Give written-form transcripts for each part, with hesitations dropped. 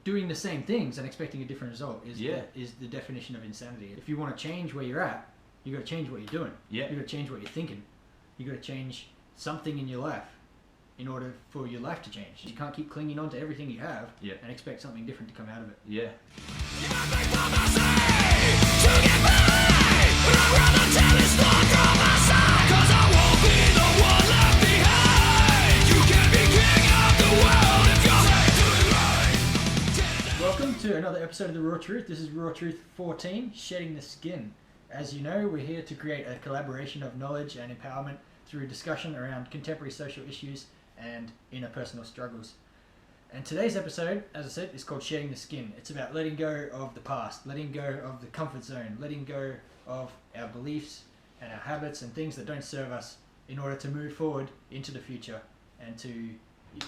doing the same things and expecting a different result is Yeah. is the definition of insanity. If you want to change where you're at, you got to change what you're doing. Yeah. You got to change what you're thinking. You got to change something in your life in order for your life to change. You can't keep clinging on to everything you have and expect something different to come out of it. Yeah. Welcome to another episode of The Raw Truth. This is Raw Truth 14, Shedding the Skin. As you know, we're here to create a collaboration of knowledge and empowerment through discussion around contemporary social issues and interpersonal struggles. And today's episode, as I said, is called Shedding the Skin. It's about letting go of the past, letting go of the comfort zone, letting go of our beliefs and our habits and things that don't serve us in order to move forward into the future and to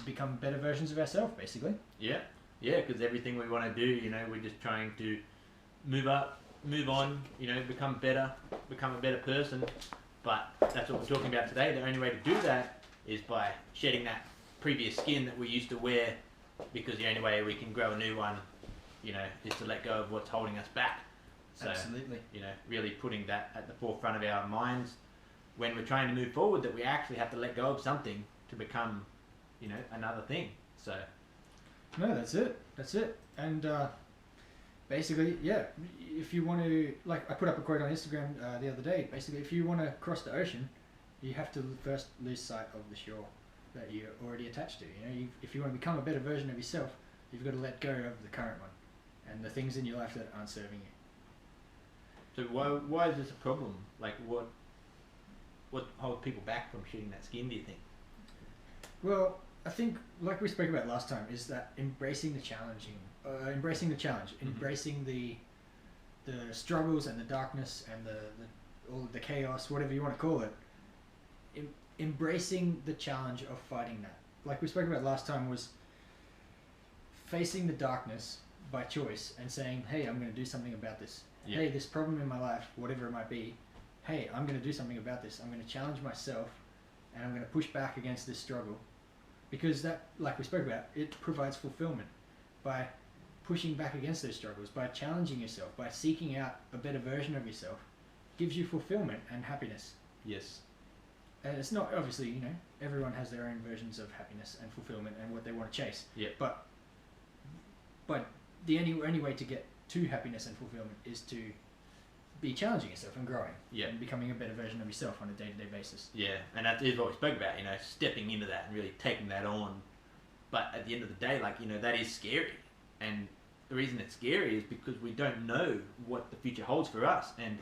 become better versions of ourselves, basically. Yeah. Yeah, because everything we want to do, you know, we're just trying to move up, move on, you know, become better, become a better person. But that's what we're talking about today. The only way to do that is by shedding that previous skin that we used to wear, because the only way we can grow a new one, you know, is to let go of what's holding us back. So, Absolutely. you know, really putting that at the forefront of our minds when we're trying to move forward, that we actually have to let go of something to become, you know, another thing. So... No, that's it. And basically, yeah, if you want to, like I put up a quote on Instagram the other day, basically if you want to cross the ocean, you have to first lose sight of the shore that you're already attached to. You know, if you want to become a better version of yourself, you've got to let go of the current one and the things in your life that aren't serving you. So why is this a problem? Like what holds people back from shedding that skin, do you think? Well, I think, like we spoke about last time, is that embracing the challenge, Mm-hmm. embracing the struggles and the darkness and all the chaos, whatever you want to call it. Embracing the challenge of fighting that. Like we spoke about last time, was facing the darkness by choice and saying, hey, I'm going to do something about this. Yeah. Hey, this problem in my life, whatever it might be, hey, I'm going to do something about this. I'm going to challenge myself and I'm going to push back against this struggle. Because that, like we spoke about, it provides fulfillment by pushing back against those struggles, by challenging yourself, by seeking out a better version of yourself, gives you fulfillment and happiness. Yes. And it's not, obviously, you know, everyone has their own versions of happiness and fulfillment and what they want to chase. Yeah. But the only way to get to happiness and fulfillment is to be challenging yourself and growing. Yeah. And becoming a better version of yourself on a day-to-day basis. Yeah, and that is what we spoke about, you know, stepping into that and really taking that on. But at the end of the day, like, you know, that is scary. And the reason it's scary is because we don't know what the future holds for us. And,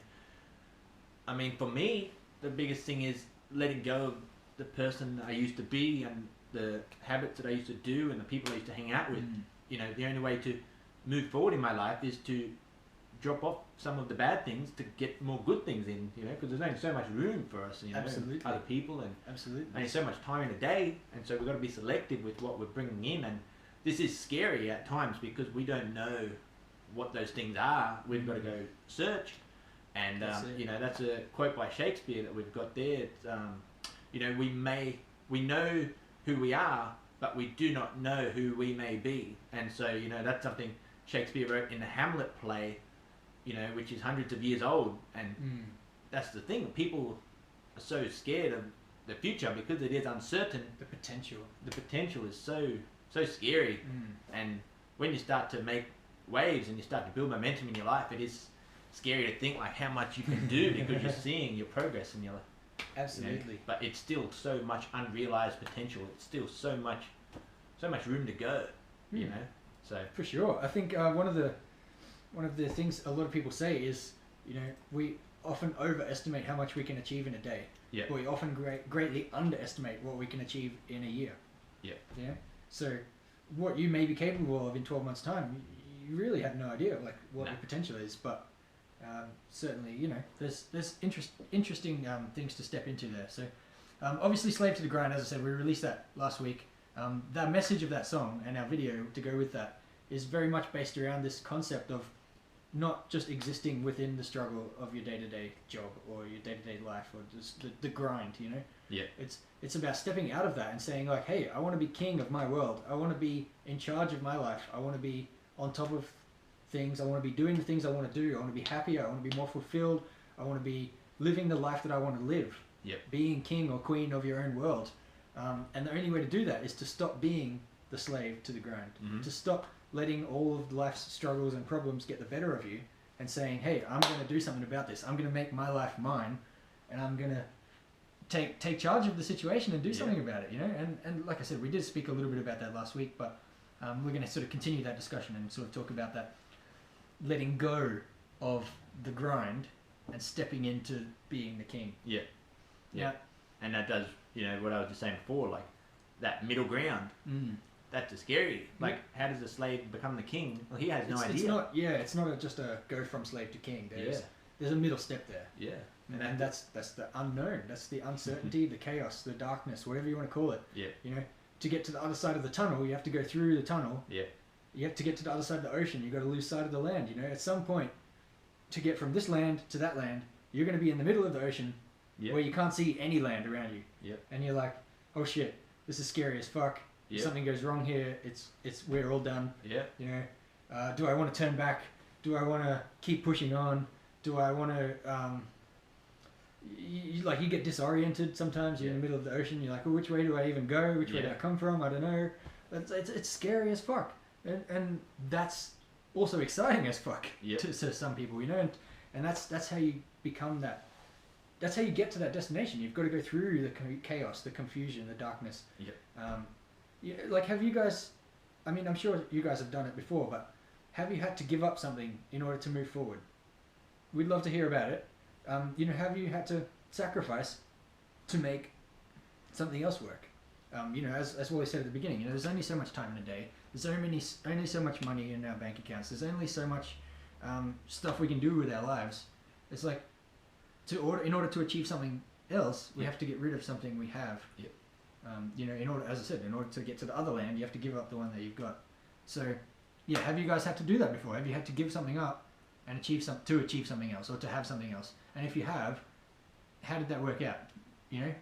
I mean, for me, the biggest thing is letting go of the person I used to be and the habits that I used to do and the people I used to hang out with. You know, the only way to move forward in my life is to drop off some of the bad things to get more good things in, you know, because there's only so much room for us, you know, Absolutely. other people, and Absolutely. only so much time in a day, and so we've got to be selective with what we're bringing in. And this is scary at times because we don't know what those things are. We've got to go search, and you know, that's a quote by Shakespeare that we've got there. It's, you know, we know who we are, but we do not know who we may be. And so, you know, that's something Shakespeare wrote in the Hamlet play, you know, which is hundreds of years old. And that's the thing. People are so scared of the future because it is uncertain. The potential is so scary. And when you start to make waves and you start to build momentum in your life, it is scary to think like how much you can do because you're seeing your progress in your life. Absolutely. You know? But it's still so much unrealized potential. It's still so much room to go, you know. So for sure, I think one of the things a lot of people say is, you know, we often overestimate how much we can achieve in a day. Yeah. But we often greatly underestimate what we can achieve in a year. Yeah. Yeah. So what you may be capable of in 12 months' time, you really have no idea like what your potential is. But certainly, you know, there's interesting things to step into there. So obviously, Slave to the Grind, as I said, we released that last week. The message of that song and our video to go with that is very much based around this concept of not just existing within the struggle of your day-to-day job or your day-to-day life or just the grind, you know? Yeah. It's about stepping out of that and saying like, hey, I want to be king of my world. I want to be in charge of my life. I want to be on top of things. I want to be doing the things I want to do. I want to be happier. I want to be more fulfilled. I want to be living the life that I want to live. Yep. Being king or queen of your own world. And the only way to do that is to stop being the slave to the grind. Mm-hmm. To stop letting all of life's struggles and problems get the better of you and saying, hey, I'm going to do something about this. I'm going to make my life mine, and I'm going to take charge of the situation and do something about it, you know? And like I said, we did speak a little bit about that last week, but we're going to sort of continue that discussion and sort of talk about that letting go of the grind and stepping into being the king. Yeah. And that does, you know, what I was just saying before, like that middle ground. That's a scary. Like, how does a slave become the king? Well, he has no idea. It's not just a go from slave to king. There's a middle step there. Yeah. And that's the unknown. That's the uncertainty, the chaos, the darkness, whatever you want to call it. Yeah. You know, to get to the other side of the tunnel, you have to go through the tunnel. Yeah. You have to get to the other side of the ocean. You've got to lose sight of the land. You know, at some point, to get from this land to that land, you're going to be in the middle of the ocean where you can't see any land around you. Yeah. And you're like, oh shit, this is scary as fuck. If something goes wrong here, we're all done. Yeah. You know, do I want to turn back? Do I want to keep pushing on? Do I want to, you get disoriented sometimes. You're in the middle of the ocean. You're like, oh, which way do I even go? Which way do I come from? I don't know. It's scary as fuck. And that's also exciting as fuck to some people, you know. And that's how you become that. That's how you get to that destination. You've got to go through the chaos, the confusion, the darkness. Have you guys, I mean, I'm sure you guys have done it before, but have you had to give up something in order to move forward? We'd love to hear about it. You know, have you had to sacrifice to make something else work? You know, as Wally said at the beginning, you know, there's only so much time in a day. There's only so much money in our bank accounts. There's only so much stuff we can do with our lives. It's like, in order to achieve something else, we have to get rid of something we have. You know, in order to get to the other land, you have to give up the one that you've got. So, have you guys had to do that before? Have you had to give something up and achieve something else, or to have something else? And if you have, how did that work out? You know,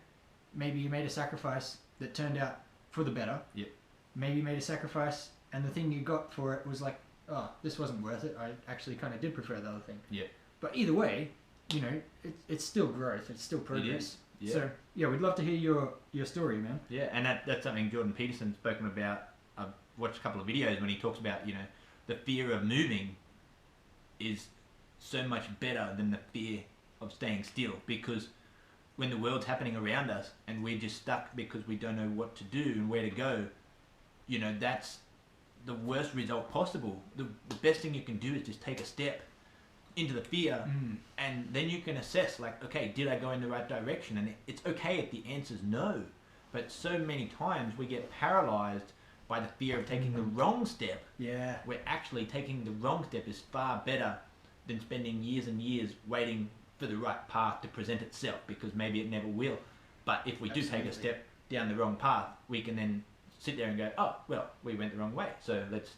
maybe you made a sacrifice that turned out for the better. Maybe you made a sacrifice and the thing you got for it was like, oh, this wasn't worth it. I actually kind of did prefer the other thing. But either way, you know, it's still growth. It's still progress. So, we'd love to hear your story, man. And that's something Jordan Peterson's spoken about. I've watched a couple of videos when he talks about, you know, the fear of moving is so much better than the fear of staying still, because when the world's happening around us and we're just stuck because we don't know what to do and where to go, you know, that's the worst result possible. The best thing you can do is just take a step into the fear, and then you can assess, like, okay, did I go in the right direction? And it's okay if the answer's no, but so many times we get paralyzed by the fear of taking the wrong step. Where actually taking the wrong step is far better than spending years and years waiting for the right path to present itself, because maybe it never will. But if we do take a step down the wrong path, we can then sit there and go, oh, well, we went the wrong way, so let's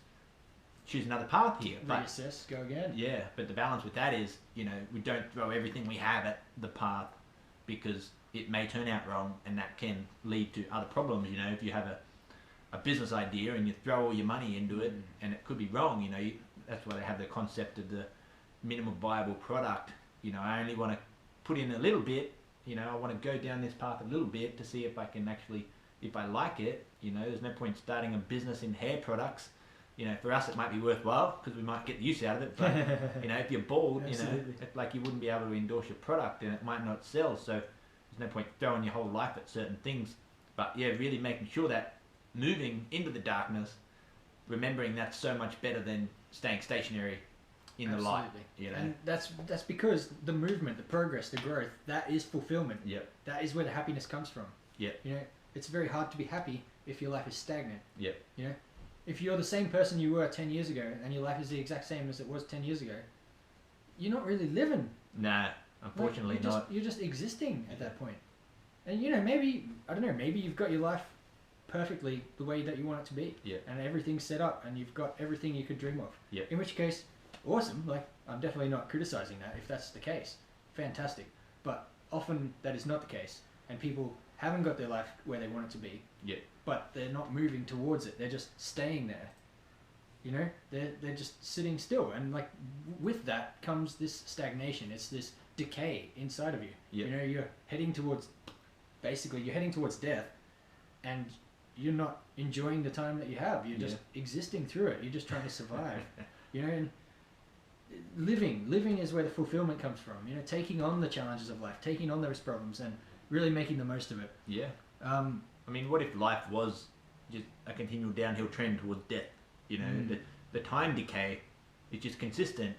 choose another path here. Reassess, go again. But the balance with that is, you know, we don't throw everything we have at the path, because it may turn out wrong, and that can lead to other problems. You know, if you have a business idea and you throw all your money into it and it could be wrong, you know, that's why they have the concept of the minimum viable product. You know, I only want to put in a little bit, you know, I want to go down this path a little bit to see if I can actually, if I like it. You know, there's no point starting a business in hair products. You know, for us it might be worthwhile because we might get the use out of it, but you know, if you're bald, you know, like you wouldn't be able to endorse your product and it might not sell, so there's no point throwing your whole life at certain things. But really making sure that moving into the darkness, remembering that's so much better than staying stationary in the light. You know? And that's because the movement, the progress, the growth, that is fulfillment. That is where the happiness comes from. You know, it's very hard to be happy if your life is stagnant. You know, if you're the same person you were 10 years ago and your life is the exact same as it was 10 years ago, you're not really living. Nah, unfortunately not. You're just existing at that point. And you know, maybe, I don't know, maybe you've got your life perfectly the way that you want it to be. And everything's set up and you've got everything you could dream of. In which case, awesome. Like, I'm definitely not criticizing that if that's the case. Fantastic. But often that is not the case. And people haven't got their life where they want it to be. But they're not moving towards it. They're just staying there. You know, they're just sitting still, and like with that comes this stagnation. It's this decay inside of you. Yep. You know, you're heading towards death, and you're not enjoying the time that you have. You're just existing through it. You're just trying to survive. You know, and living is where the fulfillment comes from. You know, taking on the challenges of life, taking on those problems, and really making the most of it. Yeah. I mean, what if life was just a continual downhill trend towards death? You know, the time decay is just consistent.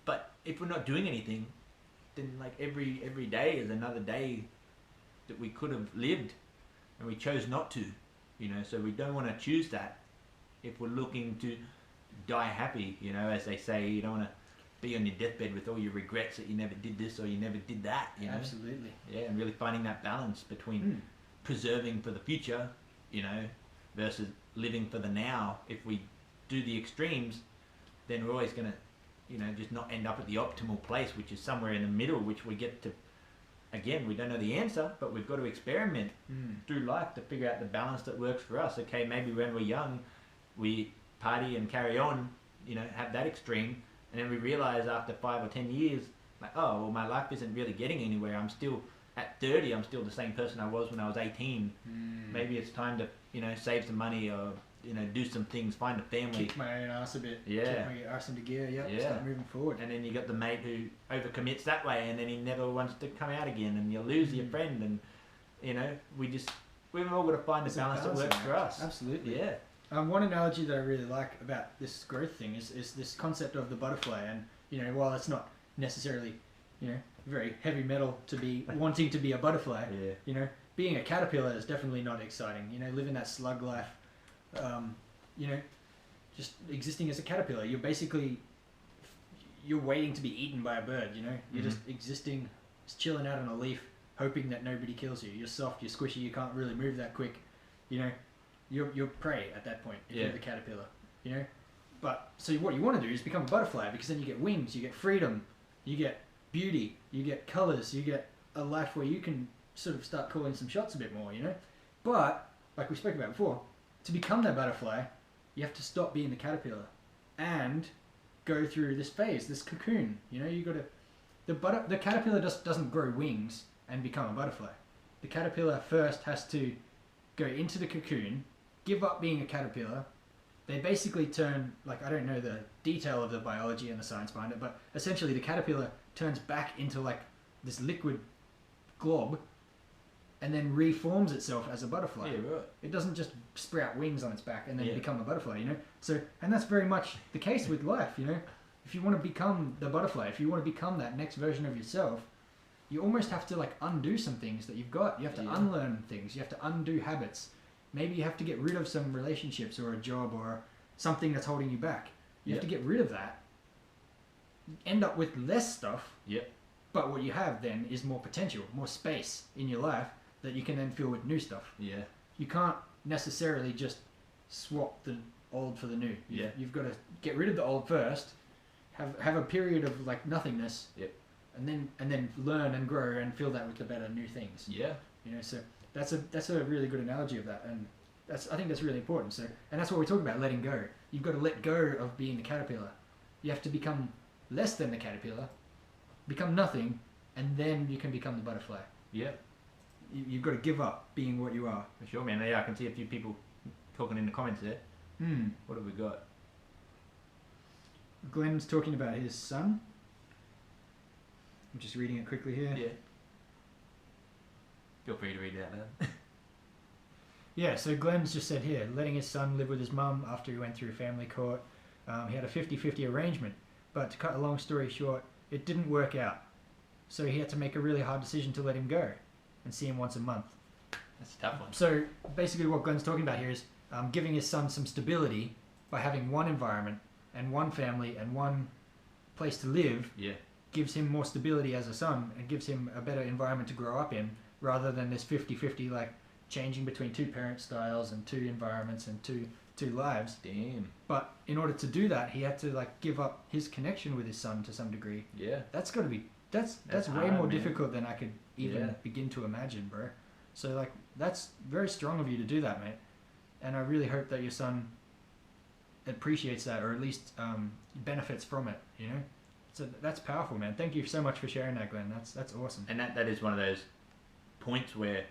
But if we're not doing anything, then like every day is another day that we could have lived, and we chose not to. You know, so we don't want to choose that if we're looking to die happy. You know, as they say, you don't want to be on your deathbed with all your regrets that you never did this or you never did that. You know? Absolutely. Yeah, and really finding that balance between preserving for the future, you know, versus living for the now. If we do the extremes, then we're always going to, you know, just not end up at the optimal place, which is somewhere in the middle, which we get to, again, we don't know the answer, but we've got to experiment through life to figure out the balance that works for us. Okay, maybe when we're young, we party and carry on, you know, have that extreme, and then we realize after 5 or 10 years, like, oh, well, my life isn't really getting anywhere. I'm still, at 30, I'm still the same person I was when I was 18. Maybe it's time to, you know, save some money or, you know, do some things, find a family. Kick my own ass a bit. Yeah. Kick my arse into gear, start moving forward. And then you got the mate who overcommits that way, and then he never wants to come out again, and you lose your friend, and, you know, we've all got to find a balance that works for us. Absolutely. Yeah. One analogy that I really like about this growth thing is this concept of the butterfly. And, you know, while it's not necessarily, you know, very heavy metal to be wanting to be a butterfly, you know, being a caterpillar is definitely not exciting. You know, living that slug life, you know, just existing as a caterpillar. You're waiting to be eaten by a bird, you know. You're just existing, just chilling out on a leaf, hoping that nobody kills you. You're soft, you're squishy, you can't really move that quick, you know. You're prey at that point if you're the caterpillar, you know. But so what you want to do is become a butterfly, because then you get wings, you get freedom, you get beauty, you get colors, you get a life where you can sort of start calling some shots a bit more, you know. But like we spoke about before, to become that butterfly, you have to stop being the caterpillar and go through this phase, this cocoon. You know, you got to. The caterpillar just doesn't grow wings and become a butterfly. The caterpillar first has to go into the cocoon, give up being a caterpillar. They basically turn, like, I don't know the detail of the biology and the science behind it, but essentially the caterpillar turns back into like this liquid glob and then reforms itself as a butterfly. Yeah, right. It doesn't just sprout wings on its back and then become a butterfly, you know? So, and that's very much the case with life, you know? If you want to become the butterfly, if you want to become that next version of yourself, you almost have to like undo some things that you've got. You have to unlearn things. You have to undo habits. Maybe you have to get rid of some relationships or a job or something that's holding you back. You have to get rid of that. End up with less stuff. Yep. But what you have then is more potential, more space in your life that you can then fill with new stuff. Yeah. You can't necessarily just swap the old for the new. Yeah. You've got to get rid of the old first, have a period of like nothingness. Yep. And then learn and grow and fill that with the better new things. Yeah. You know, so that's a really good analogy of that, and I think that's really important. So, and that's what we talk about, letting go. You've got to let go of being the caterpillar. You have to become less than the caterpillar, become nothing, and then you can become the butterfly. Yeah. You've got to give up being what you are. For sure, man. Yeah, I can see a few people talking in the comments there. What have we got? Glenn's talking about his son. I'm just reading it quickly here. Yeah. Feel free to read it out loud. Yeah, so Glenn's just said here, letting his son live with his mum after he went through family court. He had a 50-50 arrangement, but to cut a long story short, it didn't work out. So he had to make a really hard decision to let him go and see him once a month. That's a tough one. So basically what Glenn's talking about here is giving his son some stability by having one environment and one family and one place to live. Yeah. Gives him more stability as a son and gives him a better environment to grow up in, rather than this 50-50 like changing between two parent styles and two environments and two lives. Damn. But in order to do that, he had to like give up his connection with his son to some degree. Yeah. That's got to be that's way hard, more man. difficult than I could even begin to imagine, bro. So like that's very strong of you to do that, mate. And I really hope that your son appreciates that, or at least benefits from it, you know. So that's powerful, man. Thank you so much for sharing that, Glenn. That's awesome. And that is one of those points where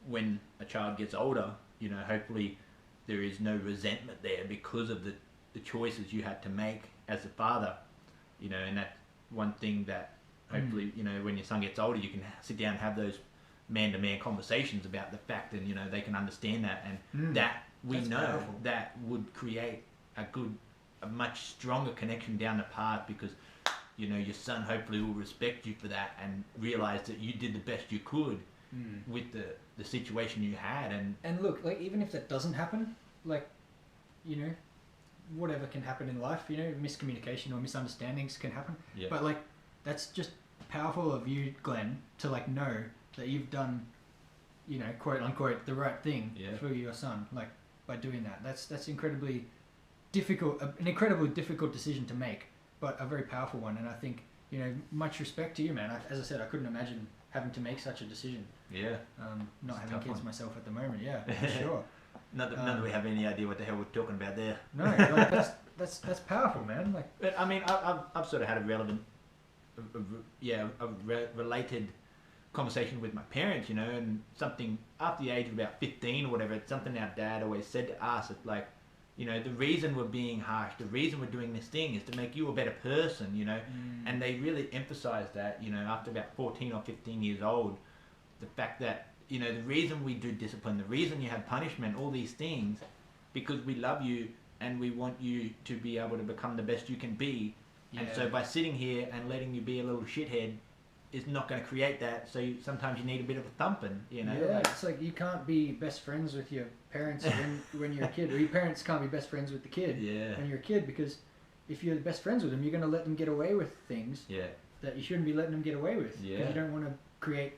when a child gets older, you know, hopefully there is no resentment there because of the choices you had to make as a father, you know. And that's one thing that hopefully, you know, when your son gets older, you can sit down and have those man-to-man conversations about the fact, and, you know, they can understand that, and that we know powerful. That would create a much stronger connection down the path, because, you know, your son hopefully will respect you for that and realize that you did the best you could with the situation you had. And look, like, even if that doesn't happen, like, you know, whatever can happen in life, you know, miscommunication or misunderstandings can happen. Yeah. But, like, that's just powerful of you, Glenn, to, like, know that you've done, you know, quote unquote, the right thing for your son, like, by doing that. That's incredibly difficult, an incredibly difficult decision to make, but a very powerful one. And I think, you know, much respect to you, man. As I said, I couldn't imagine having to make such a decision. Yeah. Not having kids myself at the moment. Yeah, for sure. Not that we have any idea what the hell we're talking about there. No, like, that's powerful, man. Like, but I mean, I've sort of had a related conversation with my parents, you know, and something after the age of about 15 or whatever. It's something our dad always said to us. It's like, you know, the reason we're being harsh, the reason we're doing this thing is to make you a better person, you know. And they really emphasized that, you know, after about 14 or 15 years old, the fact that, you know, the reason we do discipline, the reason you have punishment, all these things, because we love you and we want you to be able to become the best you can be. And so by sitting here and letting you be a little shithead is not going to create that. So sometimes you need a bit of a thumping, you know. Yeah, it's like you can't be best friends with your parents when you're a kid, or your parents can't be best friends with the kid when you're a kid, because if you're the best friends with them, you're going to let them get away with things that you shouldn't be letting them get away with, because you don't want to create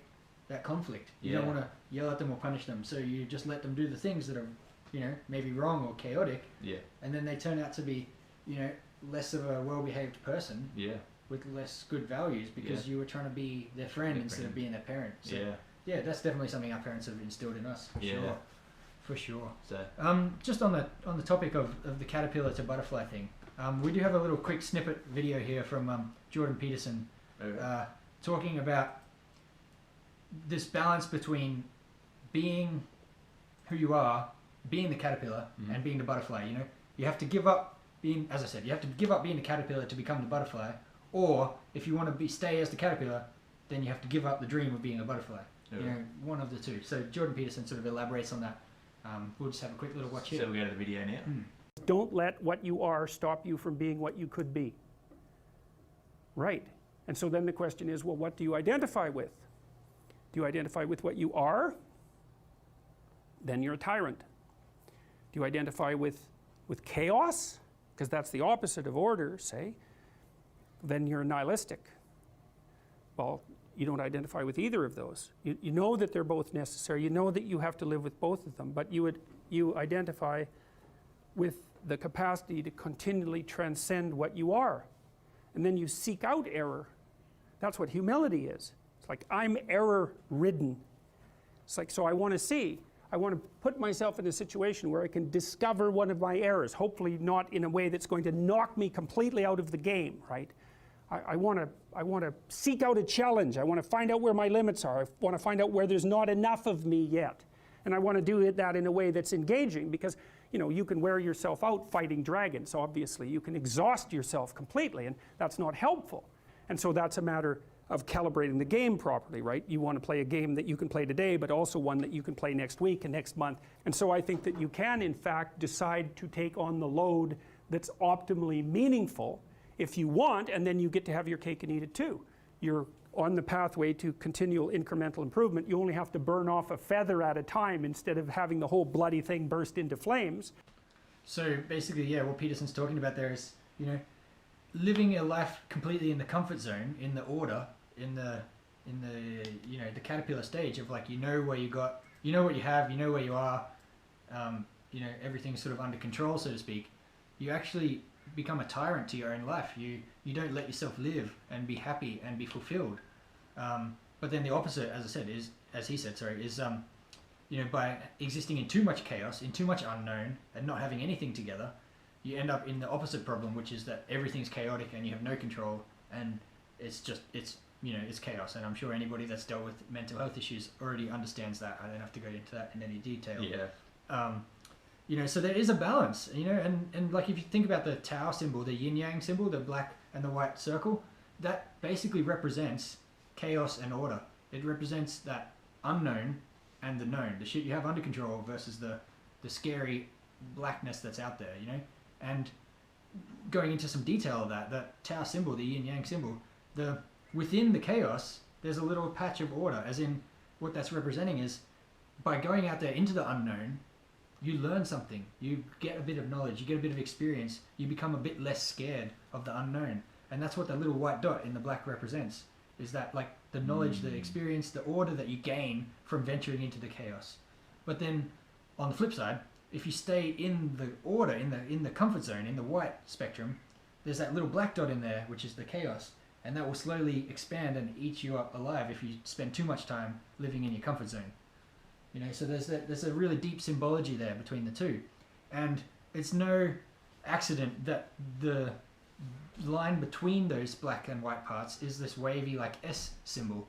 that conflict. You don't want to yell at them or punish them, so you just let them do the things that are, you know, maybe wrong or chaotic, and then they turn out to be, you know, less of a well-behaved person with less good values, because you were trying to be their friend instead of being their parent. So, that's definitely something our parents have instilled in us, for sure. So just on the topic of the caterpillar to butterfly thing, we do have a little quick snippet video here from Jordan Peterson talking about this balance between being who you are, being the caterpillar, and being the butterfly. You know, you have to give up being, as I said, you have to give up being the caterpillar to become the butterfly, or if you want to stay as the caterpillar, then you have to give up the dream of being a butterfly. You know, one of the two. So Jordan Peterson sort of elaborates on that. We'll just have a quick little watch here. So we'll go to the video now. Don't let what you are stop you from being what you could be. Right. And so then the question is, well, what do you identify with? Do you identify with what you are? Then you're a tyrant. Do you identify with chaos? Because that's the opposite of order, say. Then you're nihilistic. Well, you don't identify with either of those. You know that they're both necessary. You know that you have to live with both of them, but you identify with the capacity to continually transcend what you are. And then you seek out error. That's what humility is. It's like, I'm error-ridden. It's like, so I want to put myself in a situation where I can discover one of my errors, hopefully not in a way that's going to knock me completely out of the game, right? I want to seek out a challenge. I want to find out where my limits are. I want to find out where there's not enough of me yet. And I want to do that in a way that's engaging, because, you know, you can wear yourself out fighting dragons, obviously. You can exhaust yourself completely, and that's not helpful. And so that's a matter of calibrating the game properly, right? You want to play a game that you can play today, but also one that you can play next week and next month. And so I think that you can, in fact, decide to take on the load that's optimally meaningful if you want, and then you get to have your cake and eat it too. You're on the pathway to continual incremental improvement. You only have to burn off a feather at a time instead of having the whole bloody thing burst into flames. So basically, yeah, what Peterson's talking about there is, you know, living a life completely in the comfort zone, in the order, in the you know, the caterpillar stage of, like, you know where you got, you know what you have, you know where you are, you know, everything's sort of under control, so to speak. You actually become a tyrant to your own life. You don't let yourself live and be happy and be fulfilled. But then the opposite, as I said, is, as he said, sorry, is by existing in too much chaos, in too much unknown, and not having anything together, you end up in the opposite problem, which is that everything's chaotic and you have no control, and it's chaos. And I'm sure anybody that's dealt with mental health issues already understands that. I don't have to go into that in any detail. Yeah. So there is a balance, and like if you think about the Tao symbol, the yin yang symbol, the black and the white circle, that basically represents chaos and order. It represents that unknown and the known, the shit you have under control versus the scary blackness that's out there, And going into some detail of that Tao symbol, the yin yang symbol, within the chaos, there's a little patch of order, as in what that's representing is by going out there into the unknown, you learn something, you get a bit of knowledge, you get a bit of experience, you become a bit less scared of the unknown. And that's what that little white dot in the black represents, is that like the knowledge, the experience, the order that you gain from venturing into the chaos. But then on the flip side, if you stay in the order, in the comfort zone, in the white spectrum, there's that little black dot in there, which is the chaos, and that will slowly expand and eat you up alive if you spend too much time living in your comfort zone. So there's a really deep symbology there between the two, and it's no accident that the line between those black and white parts is this wavy like S symbol,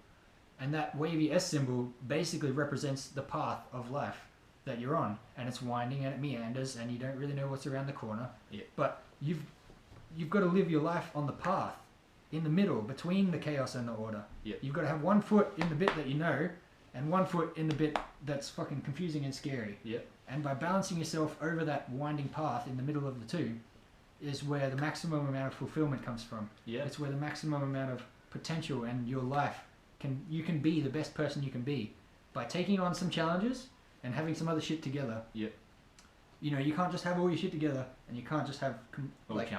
and that wavy S symbol basically represents the path of life that you're on, and it's winding and it meanders and you don't really know what's around the corner. But you've got to live your life on the path in the middle between the chaos and the order. You've got to have one foot in the bit that you know and one foot in the bit that's fucking confusing and scary. And by balancing yourself over that winding path in the middle of the two is where the maximum amount of fulfillment comes from. It's where the maximum amount of potential and your life you can be the best person you can be by taking on some challenges and having some other shit together. You can't just have all your shit together, and you can't just have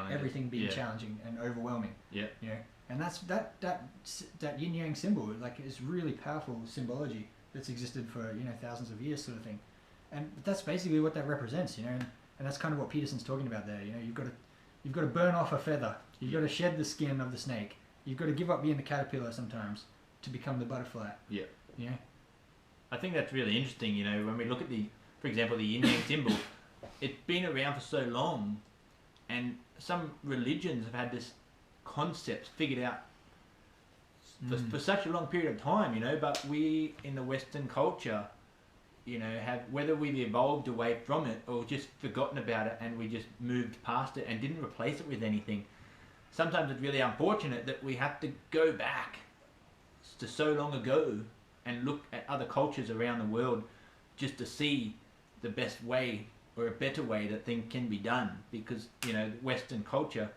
everything being challenging and overwhelming. And that's that yin yang symbol, like, is really powerful symbology that's existed for thousands of years, sort of thing. And that's basically what that represents, and that's kind of what Peterson's talking about there. You've got to burn off a feather. You've got to shed the skin of the snake. You've got to give up being the caterpillar sometimes to become the butterfly. I think that's really interesting. When we look at for example, the yin yang symbol, it's been around for so long, and some religions have had this concept figured out for such a long period of time. But we in the Western culture, have, whether we've evolved away from it or just forgotten about it and we just moved past it and didn't replace it with anything. Sometimes it's really unfortunate that we have to go back to so long ago and look at other cultures around the world just to see the best way or a better way that things can be done, because Western culture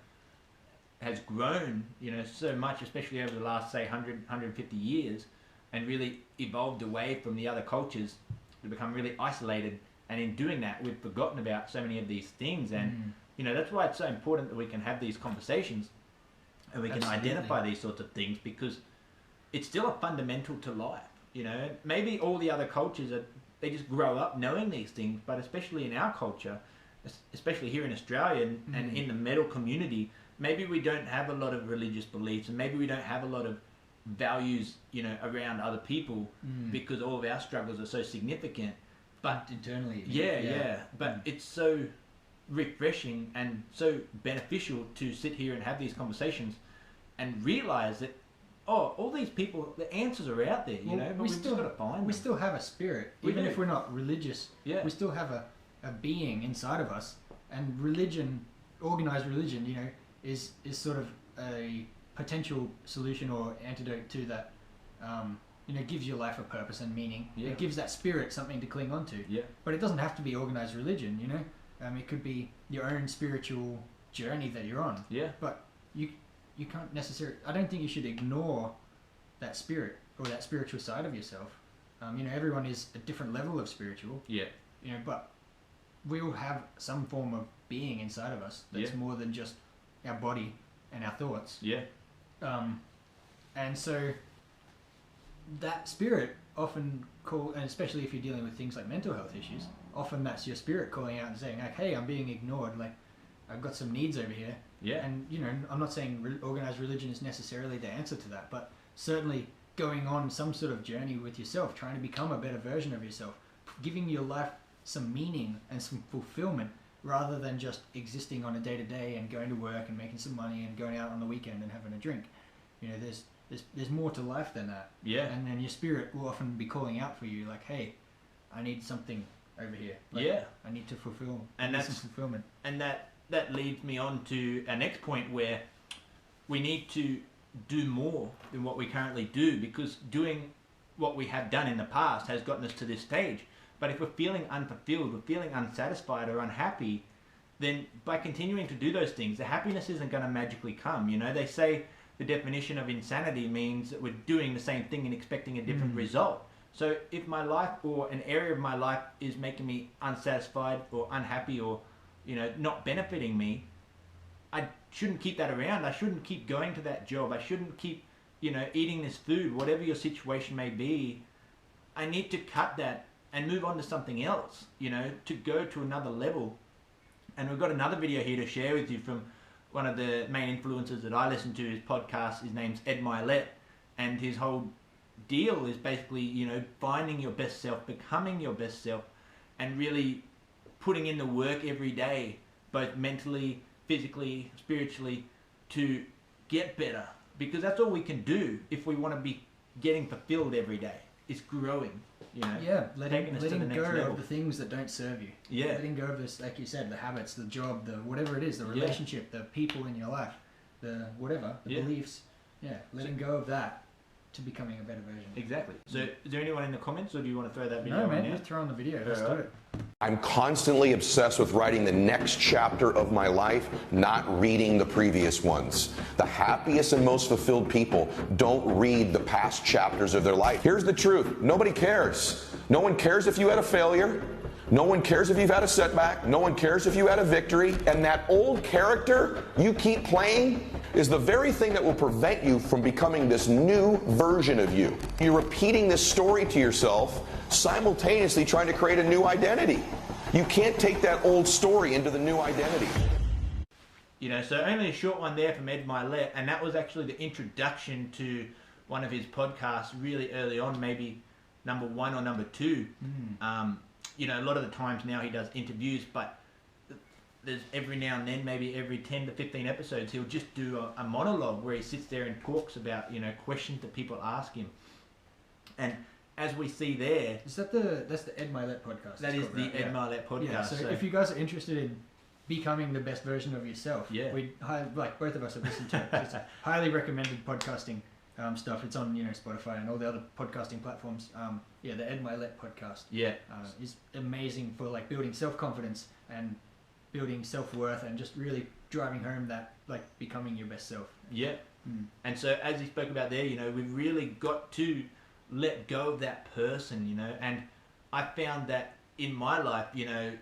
has grown so much, especially over the last, say, 150 years, and really evolved away from the other cultures to become really isolated. And in doing that, we've forgotten about so many of these things. And that's why it's so important that we can have these conversations and we can identify these sorts of things, because it's still a fundamental to life. Maybe all the other cultures they just grow up knowing these things, but especially in our culture, especially here in Australia and in the metal community, maybe we don't have a lot of religious beliefs, and maybe we don't have a lot of values, around other people, because all of our struggles are so significant. But internally, but it's so refreshing and so beneficial to sit here and have these conversations and realize that all these people, the answers are out there, but we've just got to find them. We still have a spirit, even if we're not religious. We still have a being inside of us, and religion, organized religion, is sort of a potential solution or antidote to that. Gives your life a purpose and meaning. It gives that spirit something to cling on to. But it doesn't have to be organized religion. It could be your own spiritual journey that you're on. But you can't necessarily. I don't think you should ignore that spirit or that spiritual side of yourself. Everyone is a different level of spiritual. But we all have some form of being inside of us that's more than just our body and our thoughts. And so that spirit often and especially if you're dealing with things like mental health issues, often that's your spirit calling out and saying, like, hey, I'm being ignored, like, I've got some needs over here. And I'm not saying organized religion is necessarily the answer to that, but certainly going on some sort of journey with yourself, trying to become a better version of yourself, giving your life some meaning and some fulfillment, rather than just existing on a day-to-day and going to work and making some money and going out on the weekend and having a drink. You know, there's more to life than that. Yeah. And then your spirit will often be calling out for you, like, hey, I need something over here. Like, yeah. I need to fulfill. And that's some fulfillment. And that leads me on to our next point, where we need to do more than what we currently do, because doing what we have done in the past has gotten us to this stage. But if we're feeling unfulfilled, we're feeling unsatisfied or unhappy, then by continuing to do those things, the happiness isn't going to magically come. You know, they say the definition of insanity means that we're doing the same thing and expecting a different result. So if my life or an area of my life is making me unsatisfied or unhappy or, you know, not benefiting me, I shouldn't keep that around. I shouldn't keep going to that job. I shouldn't keep, you know, eating this food, whatever your situation may be. I need to cut that and move on to something else, you know, to go to another level. And we've got another video here to share with you from one of the main influencers that I listen to, his podcast. His name's Ed Milet, and his whole deal is basically, you know, finding your best self, becoming your best self, and really putting in the work every day, both mentally, physically, spiritually, to get better. Because that's all we can do if we want to be getting fulfilled every day, is growing. You know, yeah, letting go level. of the things that don't serve you. Yeah. Letting go of this, like you said, the habits, the job, the whatever it is, the relationship, the people in your life, the whatever, the beliefs. Yeah, letting go of that to becoming a better version. Exactly. So is there anyone in the comments, or do you want to throw that video on? No, man, now? just throw on the video. Let's do it. I'm constantly obsessed with writing the next chapter of my life, not reading the previous ones. The happiest and most fulfilled people don't read the past chapters of their life. Here's the truth. Nobody cares. No one cares if you had a failure. No one cares if you've had a setback. No one cares if you had a victory. And that old character you keep playing is the very thing that will prevent you from becoming this new version of you. You're repeating this story to yourself, simultaneously trying to create a new identity. You can't take that old story into the new identity. You know, so only a short one there from Ed Milet, and that was actually the introduction to one of his podcasts really early on, maybe number 1 or number 2. You know, a lot of the times now he does interviews, but there's every now and then, maybe every 10 to 15 episodes, he'll just do a monologue where he sits there and talks about, you know, questions that people ask him. And as we see there... that's the Ed Milet podcast. That is the Ed Milet podcast. Yeah, so if you guys are interested in becoming the best version of yourself, we like both of us have listened to it. It's a highly recommended podcasting stuff. It's on, you know, Spotify and all the other podcasting platforms. The Ed Milet podcast is amazing for like building self-confidence and building self-worth and just really driving home that like becoming your best self. And so as he spoke about there, you know, we've really got to let go of that person, you know. And I found that in my life, you know,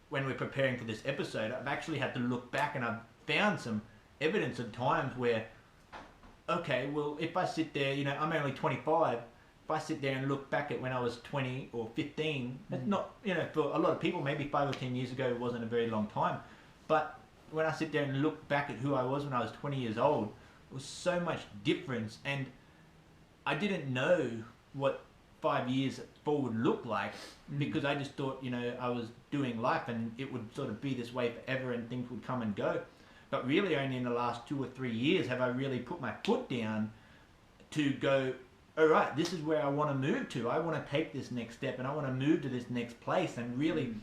when we're preparing for this episode, I've actually had to look back, and I've found some evidence of times where, okay, well, if I sit there, you know, I'm only 25. If I sit there and look back at when I was 20 or 15, it's not, you know, for a lot of people, maybe 5 or 10 years ago, it wasn't a very long time. But when I sit there and look back at who I was when I was 20 years old, it was so much difference. And I didn't know what 5 years forward looked like, because I just thought, you know, I was doing life and it would sort of be this way forever and things would come and go. But really only in the last 2 or 3 years have I really put my foot down to go, all right, this is where I want to move to. I want to take this next step and I want to move to this next place, and really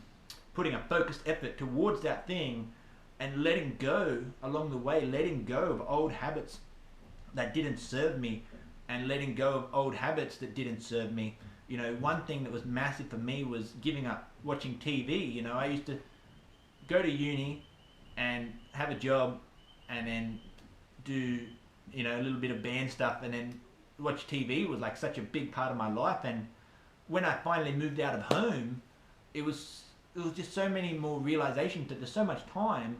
putting a focused effort towards that thing and letting go along the way, letting go of old habits that didn't serve me and letting go of old habits that didn't serve me. You know, one thing that was massive for me was giving up watching TV. You know, I used to go to uni and have a job and then do, you know, a little bit of band stuff, and then watch TV was like such a big part of my life. And when I finally moved out of home, it was just so many more realizations that there's so much time,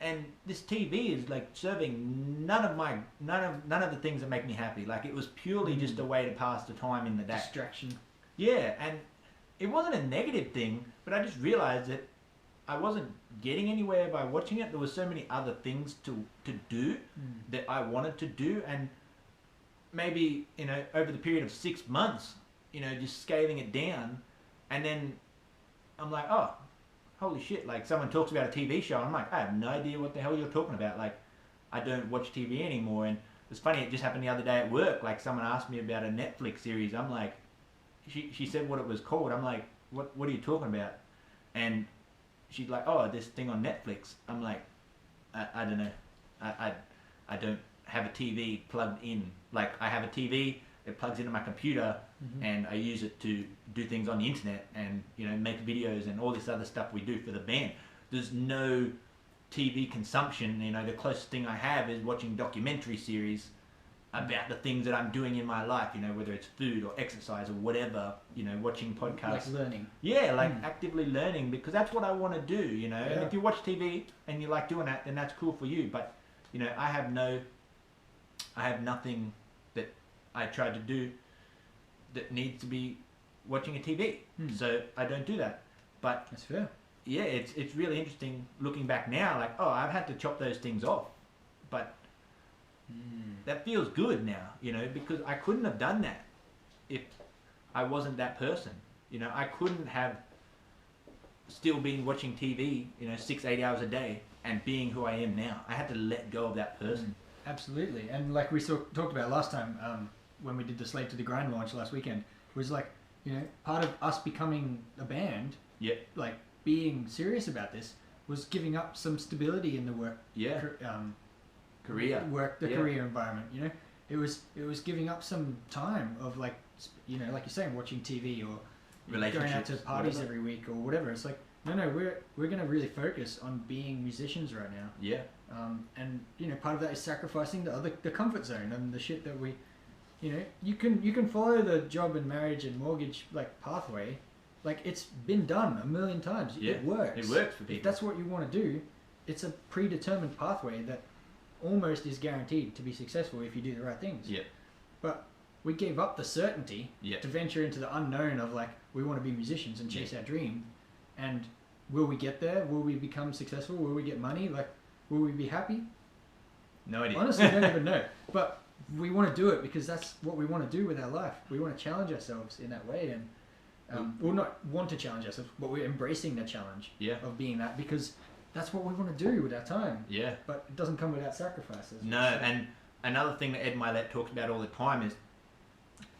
and this TV is like serving none of the things that make me happy. Like, it was purely just a way to pass the time in the day. Distraction. Yeah, and it wasn't a negative thing, but I just realized that I wasn't getting anywhere by watching it. There were so many other things to do that I wanted to do, and maybe, you know, over the period of 6 months, you know, just scaling it down And then I'm like, oh, holy shit, like someone talks about a TV show, and I'm like, I have no idea what the hell you're talking about. Like, I don't watch TV anymore. And it's funny, it just happened the other day at work. Like, someone asked me about a Netflix series. I'm like, she said what it was called. I'm like, what are you talking about? And she's like, oh, this thing on Netflix. I'm like, I don't know. I don't have a TV plugged in. Like, I have a TV, it plugs into my computer, and I use it to do things on the internet and, you know, make videos and all this other stuff we do for the band. There's no TV consumption. You know, the closest thing I have is watching documentary series about the things that I'm doing in my life, you know, whether it's food or exercise or whatever, you know, watching podcasts. Like learning. Yeah, like actively learning, because that's what I want to do, you know. And if you watch TV and you like doing that, then that's cool for you. But, you know, I have nothing that I try to do that needs to be watching a TV. So I don't do that. But that's fair. Yeah, it's really interesting looking back now, like, oh, I've had to chop those things off. But that feels good now, you know, because I couldn't have done that if I wasn't that person. You know, I couldn't have still been watching TV, you know, 6-8 hours a day and being who I am now. I had to let go of that person. Absolutely. And like we talked about last time, when we did the Slave to the Grind launch last weekend, was like, you know, part of us becoming a band, like being serious about this, was giving up some stability in the work. Career environment, you know. It was giving up some time of, like, you know, like you're saying, watching TV or going out to parties every week or whatever. It's like, no, we're going to really focus on being musicians right now. And, you know, part of that is sacrificing the comfort zone and the shit that we, you know, you can follow the job and marriage and mortgage, like, pathway. Like, it's been done a million times. It works. It works for people. If that's what you want to do, it's a predetermined pathway that almost is guaranteed to be successful if you do the right things. But we gave up the certainty to venture into the unknown of, like, we want to be musicians and chase our dream. And will we get there? Will we become successful? Will we get money? Like, will we be happy? No idea. Honestly, I don't even know. But we want to do it because that's what we want to do with our life. We want to challenge ourselves in that way, and we'll not want to challenge ourselves, but we're embracing the challenge of being that, because that's what we want to do with our time. But it doesn't come without sacrifices. No, and another thing that Ed Milet talks about all the time is,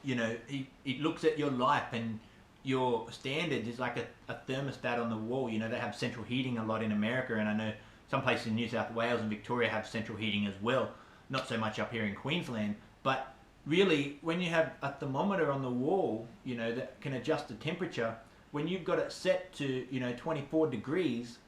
you know, he looks at your life and your standards is like a thermostat on the wall. You know, they have central heating a lot in America, and I know some places in New South Wales and Victoria have central heating as well. Not so much up here in Queensland, but really, when you have a thermometer on the wall, you know, that can adjust the temperature, when you've got it set to, you know, 24 degrees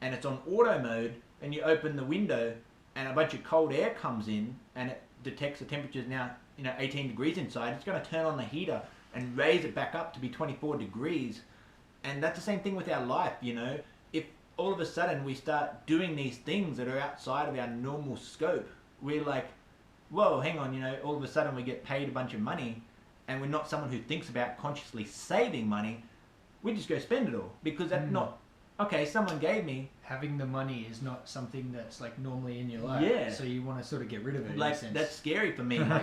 and it's on auto mode, and you open the window and a bunch of cold air comes in and it detects the temperature is now, you know, 18 degrees inside, it's going to turn on the heater and raise it back up to be 24 degrees. And that's the same thing with our life, you know. If all of a sudden we start doing these things that are outside of our normal scope, we're like, whoa, hang on, you know, all of a sudden we get paid a bunch of money and we're not someone who thinks about consciously saving money. We just go spend it all because that's not, okay, someone gave me. Having the money is not something that's, like, normally in your life. So you want to sort of get rid of it. Like, in a sense. that's scary for me. Like,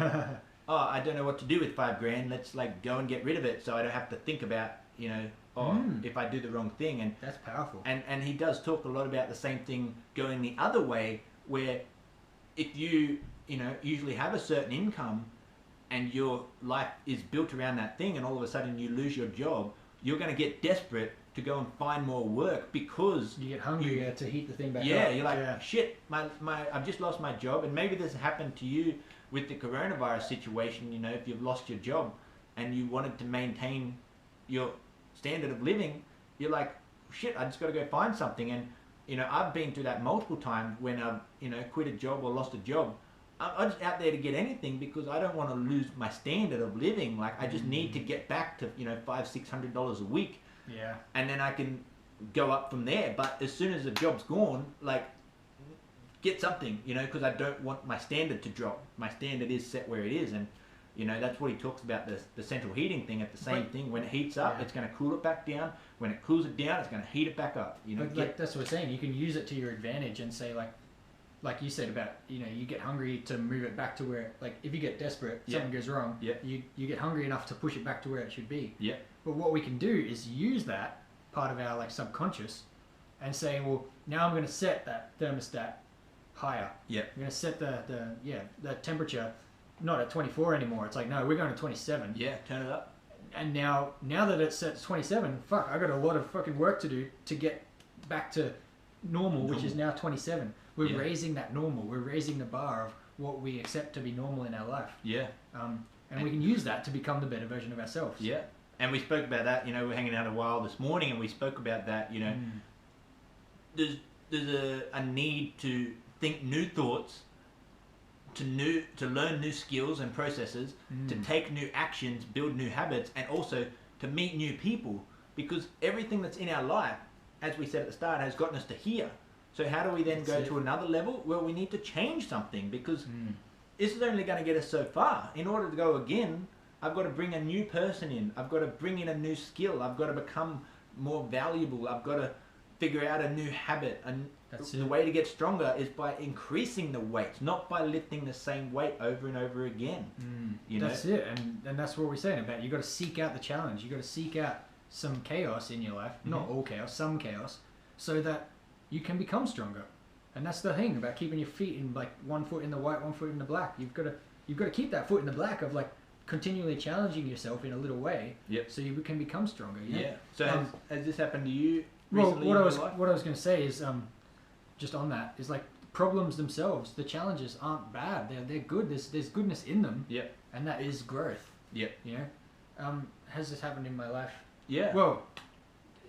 oh, I don't know what to do with $5,000. Let's, like, go and get rid of it so I don't have to think about, you know, if I do the wrong thing. And that's powerful. And he does talk a lot about the same thing going the other way, where if you know, usually have a certain income and your life is built around that thing, and all of a sudden you lose your job, you're going to get desperate to go and find more work because you get hungrier to heat the thing back up. You're like, shit, I've just lost my job. And maybe this happened to you with the coronavirus situation. You know, if you've lost your job and you wanted to maintain your standard of living, you're like, shit, I just got to go find something. And, you know, I've been through that multiple times when I've, you know, quit a job or lost a job. I'm just out there to get anything because I don't want to lose my standard of living. Like, I just need to get back to, you know, $500-600 a week. And then I can go up from there. But as soon as the job's gone, like, get something, you know, because I don't want my standard to drop. My standard is set where it is. And, you know, that's what he talks about, the central heating thing at the same thing. When it heats up, it's going to cool it back down. When it cools it down, it's going to heat it back up. You know, like that's what we're saying. You can use it to your advantage and say, like you said about, you know, you get hungry to move it back to where, like, if you get desperate, something goes wrong, you get hungry enough to push it back to where it should be. But what we can do is use that part of our like subconscious and say, well, now I'm going to set that thermostat higher. Yeah. I'm going to set the temperature not at 24 anymore. It's like, no, we're going to 27. Yeah, turn it up. And now that it's set to 27, fuck, I got a lot of fucking work to do to get back to normal. Which is now 27. We're raising that normal. We're raising the bar of what we accept to be normal in our life. Yeah. And we can use that to become the better version of ourselves. Yeah. And we spoke about that, we're hanging out a while this morning and we spoke about that, there's a need to think new thoughts, to learn new skills and processes, to take new actions, build new habits, and also to meet new people. Because everything that's in our life, as we said at the start, has gotten us to here. So how do we then go to another level? Well, we need to change something, because this is only going to get us so far. In order to go again, I've got to bring a new person in. I've got to bring in a new skill. I've got to become more valuable. I've got to figure out a new habit. And the way to get stronger is by increasing the weight, not by lifting the same weight over and over again. That's it. And that's what we're saying about. You've got to seek out the challenge. You've got to seek out some chaos in your life. Not all chaos, some chaos, so that you can become stronger. And that's the thing about keeping your feet in, like, one foot in the white, one foot in the black. You've got to keep that foot in the black of, like, continually challenging yourself in a little way, so you can become stronger. Yeah. So has this happened to you well, recently? what I was going to say is, just on that, is like problems themselves, the challenges aren't bad. They're good. There's goodness in them. Yeah. And that is growth. Yeah. Has this happened in my life? Yeah. Well,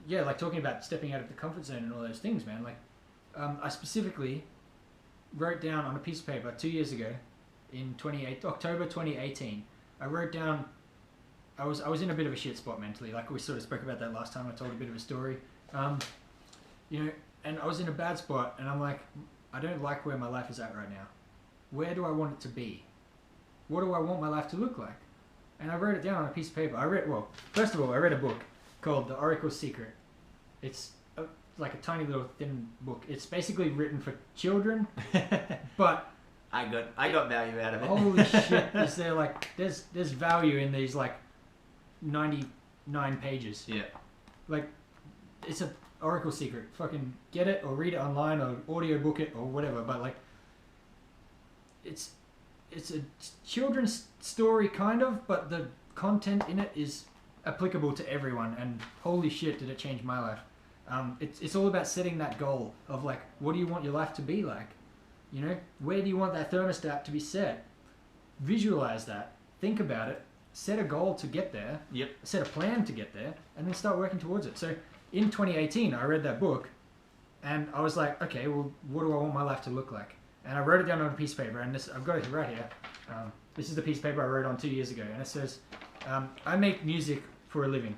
yeah, like talking about stepping out of the comfort zone and all those things, man. Like, I specifically wrote down on a piece of paper 2 years ago, in October 2018. I wrote down, I was in a bit of a shit spot mentally, like we sort of spoke about that last time. I told a bit of a story, and I was in a bad spot, and I'm like, I don't like where my life is at right now. Where do I want it to be? What do I want my life to look like? And I wrote it down on a piece of paper. First of all, I read a book called The Oracle's Secret. It's like a tiny little thin book. It's basically written for children, but I got value out of it. Holy shit! Is there like there's value in these like 99 pages? Yeah. Like, it's a Oracle Secret. Fucking get it or read it online or audiobook it or whatever. But like, it's a children's story kind of, but the content in it is applicable to everyone. And holy shit, did it change my life? It's all about setting that goal of like, what do you want your life to be like? Where do you want that thermostat to be set? Visualize that. Think about it. Set a goal to get there. Yep. Set a plan to get there, and then start working towards it. So in 2018, I read that book, and I was like, okay, well, what do I want my life to look like? And I wrote it down on a piece of paper, and I've got it right here. This is the piece of paper I wrote on 2 years ago, and it says, I make music for a living.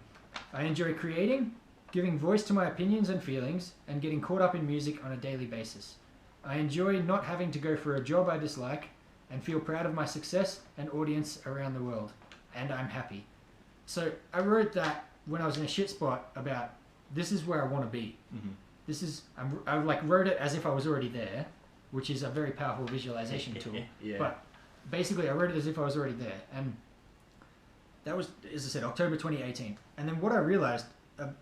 I enjoy creating, giving voice to my opinions and feelings, and getting caught up in music on a daily basis. I enjoy not having to go for a job I dislike, and feel proud of my success and audience around the world. And I'm happy. So I wrote that when I was in a shit spot about, this is where I want to be. I like wrote it as if I was already there, which is a very powerful visualization tool. Yeah. But basically I wrote it as if I was already there. And that was, as I said, October 2018. And then what I realized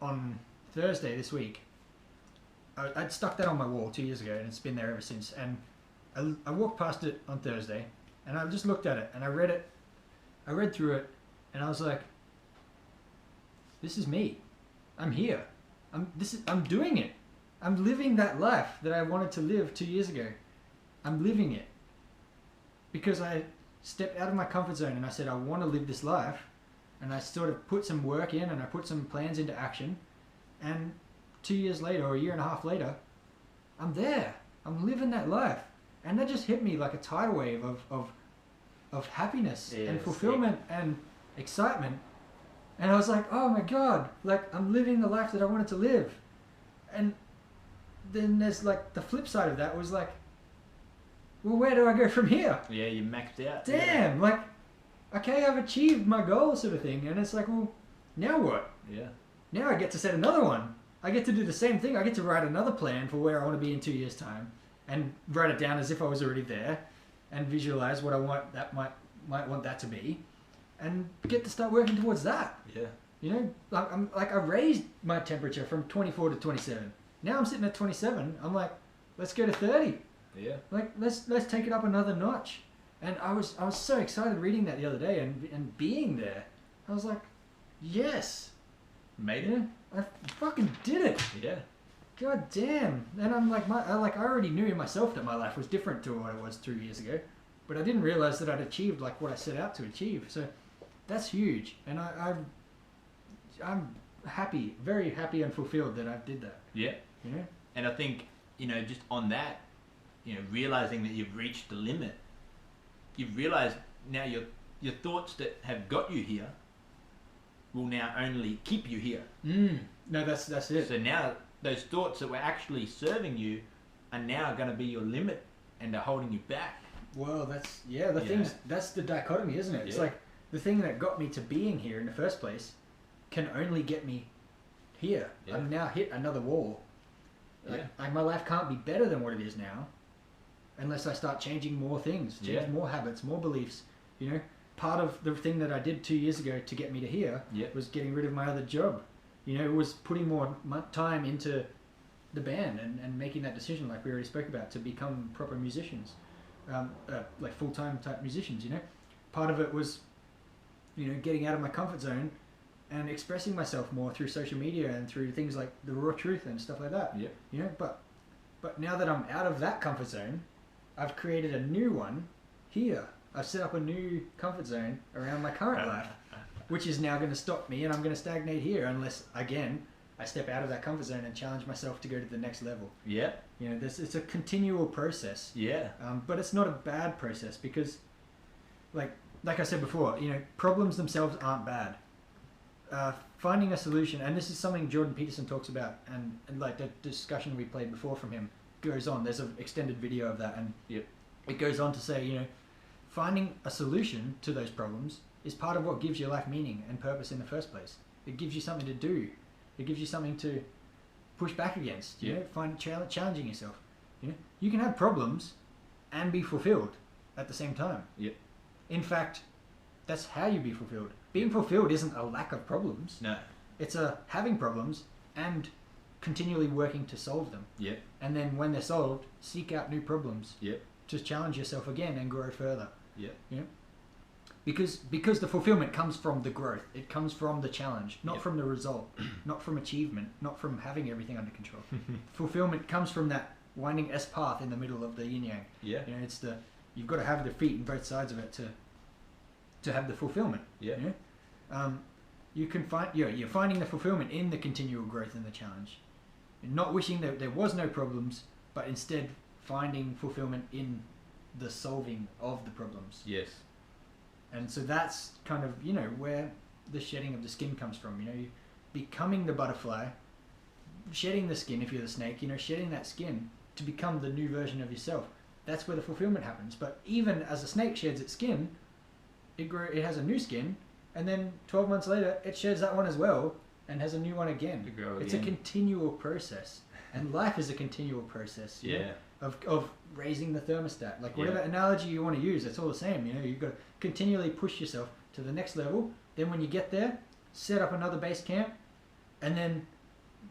on Thursday this week, I'd stuck that on my wall 2 years ago, and it's been there ever since. And I walked past it on Thursday, and I just looked at it, and I read through it, and I was like, this is me. I'm here. I'm doing it. I'm living that life that I wanted to live 2 years ago. I'm living it. Because I stepped out of my comfort zone, and I said, I want to live this life. And I sort of put some work in, and I put some plans into action. And 2 years later, or a year and a half later, I'm there. I'm living that life. And that just hit me like a tidal wave of happiness and fulfillment and excitement. And I was like, oh my God, like I'm living the life that I wanted to live. And then there's like the flip side of that was like, well, where do I go from here? Yeah, you maxed out. Damn, like, okay, I've achieved my goal sort of thing. And it's like, well, now what? Yeah. Now I get to set another one. I get to do the same thing. I get to write another plan for where I want to be in 2 years' time, and write it down as if I was already there, and visualize what I want that might want that to be, and get to start working towards that. Yeah. You know, I raised my temperature from 24 to 27. Now I'm sitting at 27. I'm like, let's go to 30. Yeah. Like let's take it up another notch. And I was so excited reading that the other day and being there. I was like, yes, Made it. yeah, I fucking did it. Yeah. God damn. And I'm like, I already knew in myself that my life was different to what it was 2 years ago, but I didn't realize that I'd achieved like what I set out to achieve. So that's huge. And I'm happy, very happy and fulfilled that I did that. Yeah. You know? And I think, just on that, realizing that you've reached the limit, you've realized now your thoughts that have got you here will now only keep you here. No, that's it. So now those thoughts that were actually serving you are now going to be your limit and are holding you back. Well, that's the dichotomy, isn't it? It's Yeah. like the thing that got me to being here in the first place can only get me here. Yeah. I've now hit another wall. Like my life can't be better than what it is now unless I start changing more things, more habits, more beliefs. You know, part of the thing that I did 2 years ago to get me to here was getting rid of my other job. You know, it was putting more time into the band and making that decision, like we already spoke about, to become proper musicians, like full-time type musicians. You know, part of it was, getting out of my comfort zone and expressing myself more through social media and through things like the raw truth and stuff like that. Yeah. You know, but now that I'm out of that comfort zone, I've created a new one here. I've set up a new comfort zone around my current life, which is now going to stop me, and I'm going to stagnate here unless, again, I step out of that comfort zone and challenge myself to go to the next level. Yeah. You know, it's a continual process. Yeah. But it's not a bad process because, like I said before, problems themselves aren't bad. Finding a solution, and this is something Jordan Peterson talks about, and like the discussion we played before from him goes on. There's an extended video of that, and it goes on to say, finding a solution to those problems is part of what gives your life meaning and purpose in the first place. It gives you something to do. It gives you something to push back against. You know, challenging yourself. You can have problems and be fulfilled at the same time. Yep. In fact, that's how you be fulfilled. Being fulfilled isn't a lack of problems. No. It's a having problems and continually working to solve them. Yep. And then when they're solved, seek out new problems. Yep. To challenge yourself again and grow further. Yep. Because the fulfillment comes from the growth. It comes from the challenge, not from the result, not from achievement, not from having everything under control. Fulfillment comes from that winding S path in the middle of the yin yang. Yeah. It's you've got to have the feet in both sides of it to have the fulfillment. Yeah. You can find you're finding the fulfillment in the continual growth and the challenge. And not wishing that there was no problems, but instead finding fulfillment in the solving of the problems. Yes. And so that's kind of, where the shedding of the skin comes from. You becoming the butterfly, shedding the skin if you're the snake, shedding that skin to become the new version of yourself. That's where the fulfillment happens. But even as a snake sheds its skin, it has a new skin, and then 12 months later it sheds that one as well and has a new one again. To grow It's again. a continual process. And life is a continual process. Yeah. Of raising the thermostat. Like whatever analogy you want to use, it's all the same. You've got to continually push yourself to the next level. Then when you get there, set up another base camp, and then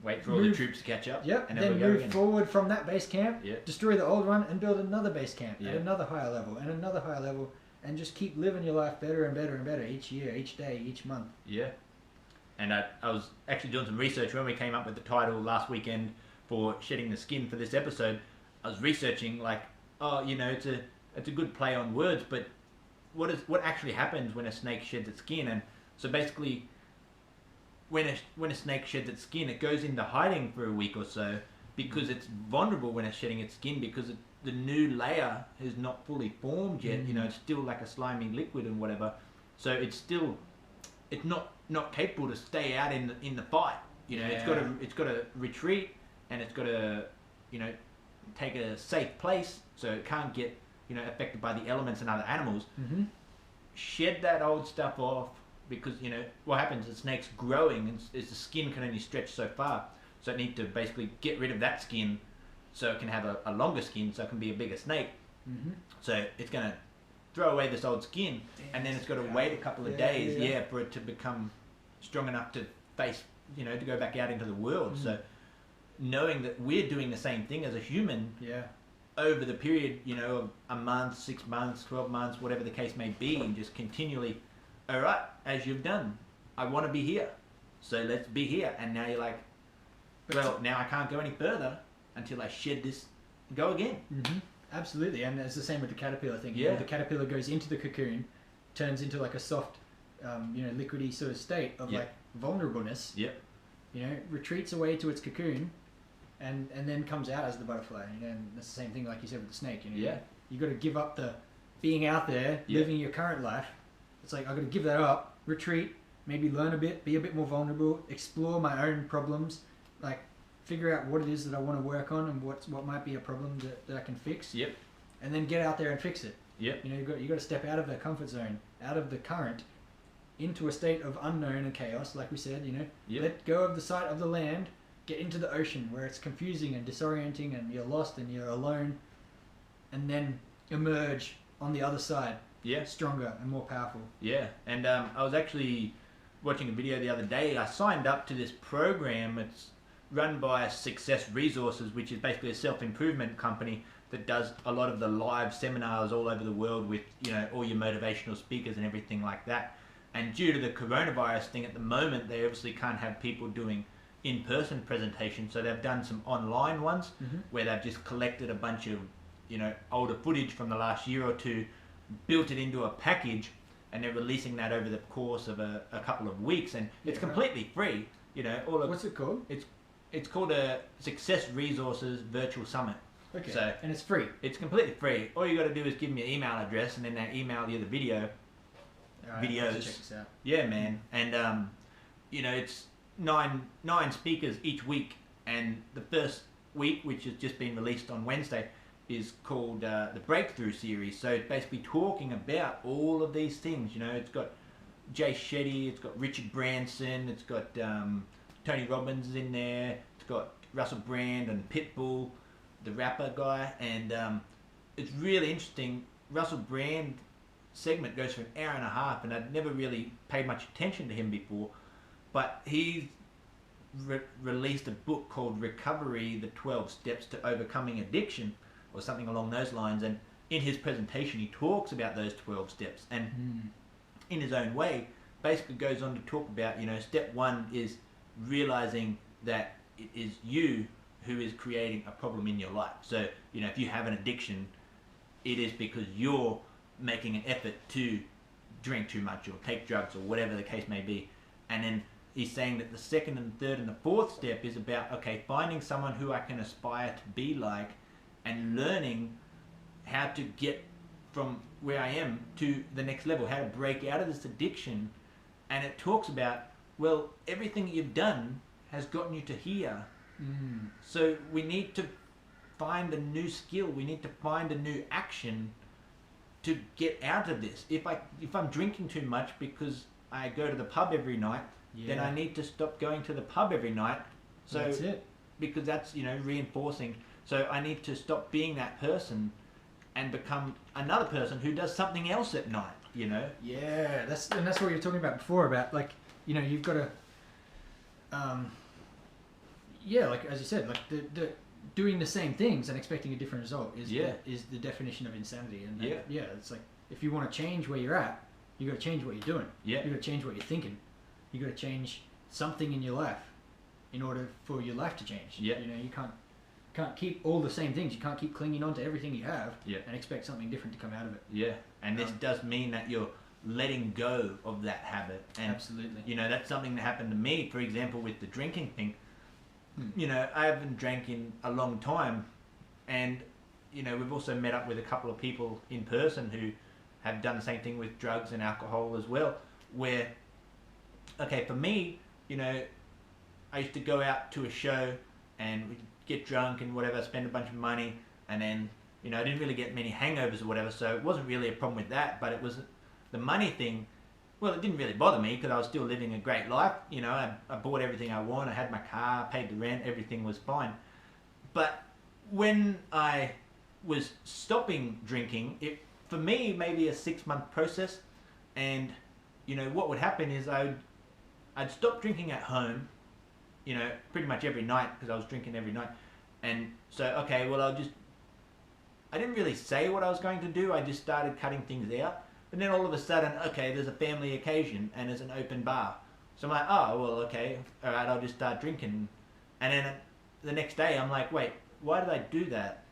wait for all the troops to catch up. Yep. And then move forward from that base camp, destroy the old one, and build another base camp at another higher level and another higher level, and just keep living your life better and better and better each year, each day, each month. Yeah. And I was actually doing some research when we came up with the title last weekend for Shedding the Skin for this episode. I was researching it's a good play on words, but what actually happens when a snake sheds its skin? And so basically, when a snake sheds its skin, it goes into hiding for a week or so because it's vulnerable when it's shedding its skin because the new layer is not fully formed yet. It's still like a slimy liquid and whatever. So it's not capable to stay out in the fight. It's got to retreat, and it's got to take a safe place so it can't get affected by the elements and other animals. Shed that old stuff off because what happens is snake's growing and the skin can only stretch so far, so it needs to basically get rid of that skin so it can have a longer skin so it can be a bigger snake. So it's going to throw away this old skin and then it's got to wait a couple of days for it to become strong enough to face, you know, to go back out into the world. So knowing that we're doing the same thing as a human over the period, you know, of a month, 6 months, 12 months, whatever the case may be, and just continually, all right, as you've done, I want to be here, so let's be here. And now you're like, well, now I can't go any further until I shed this, go again. Absolutely, and it's the same with the caterpillar thing. Yeah. You know, the caterpillar goes into the cocoon, turns into like a soft, you know, liquidy sort of state of like vulnerableness. Yep. You know, retreats away to its cocoon, and then comes out as the butterfly. You know, and that's the same thing like you said with the snake. You know, you got to give up the being out there, living your current life. It's like I got to give that up, retreat, maybe learn a bit, be a bit more vulnerable, explore my own problems, like figure out what it is that I want to work on and what might be a problem that I can fix. Yep. And then get out there and fix it. Yep. You know, you got to step out of the comfort zone, out of the current, into a state of unknown and chaos, like we said. You know, let go of the sight of the land, get into the ocean where it's confusing and disorienting, and you're lost and you're alone, and then emerge on the other side. Stronger and more powerful. And I was actually watching a video the other day. I signed up to this program. It's run by Success Resources, which is basically a self-improvement company that does a lot of the live seminars all over the world with, you know, all your motivational speakers and everything like that. And due to the coronavirus thing at the moment, they obviously can't have people doing in-person presentations, so they've done some online ones where they've just collected a bunch of, you know, older footage from the last year or two, built it into a package, and they're releasing that over the course of a couple of weeks, and it's completely free. You know, what's it called? It's called a Success Resources Virtual Summit. Okay. So and it's free. It's completely free. All you got to do is give them your email address, and then they email you the video. Videos. I'll have to check this out. Yeah, man. And you know, it's nine speakers each week, and the first week, which has just been released on Wednesday, is called the Breakthrough Series. So it's basically talking about all of these things. You know, it's got Jay Shetty, it's got Richard Branson, it's got Tony Robbins in there, it's got Russell Brand and Pitbull, the rapper guy, and it's really interesting. Russell Brand segment goes for an hour and a half, and I'd never really paid much attention to him before, but he's released a book called Recovery, the 12 Steps to Overcoming Addiction, or something along those lines, and in his presentation he talks about those 12 steps, and in his own way basically goes on to talk about, you know, step one is realizing that it is you who is creating a problem in your life. So, you know, if you have an addiction, it is because you're making an effort to drink too much or take drugs or whatever the case may be. And then he's saying that the second and third and the fourth step is about, okay, finding someone who I can aspire to be like, and learning how to get from where I am to the next level, how to break out of this addiction. And it talks about, well, everything you've done has gotten you to here. So we need to find a new skill. We need to find a new action to get out of this. If I'm drinking too much because I go to the pub every night, then I need to stop going to the pub every night. So that's it. Because that's, you know, reinforcing. So I need to stop being that person and become another person who does something else at night, you know? Yeah, that's what you were talking about before, about, like, you know, you've got to, like as you said, like the doing the same things and expecting a different result is the definition of insanity. And it's like, if you want to change where you're at, you got to change what you're doing. You got to change what you're thinking. You got to change something in your life in order for your life to change. You know, you can't keep all the same things. You can't keep clinging on to everything you have and expect something different to come out of it. And this does mean that you're letting go of that habit. And, absolutely. You know, that's something that happened to me, for example, with the drinking thing. You know, I haven't drank in a long time, and, you know, we've also met up with a couple of people in person who have done the same thing with drugs and alcohol as well, where, okay, for me, you know, I used to go out to a show and we'd get drunk and whatever, spend a bunch of money, and then, you know, I didn't really get many hangovers or whatever, so it wasn't really a problem with that. But it was the money thing. Well, it didn't really bother me because I was still living a great life. You know, I bought everything I want. I had my car, paid the rent, everything was fine. But when I was stopping drinking, it, for me, maybe a 6-month process. And, you know, what would happen is I'd I'd stopped drinking at home, you know, pretty much every night because I was drinking every night. And so, okay, well, I didn't really say what I was going to do. I just started cutting things out. But then all of a sudden, okay, there's a family occasion and there's an open bar. So I'm like, oh, well, okay, all right, I'll just start drinking. And then the next day, I'm like, wait, why did I do that?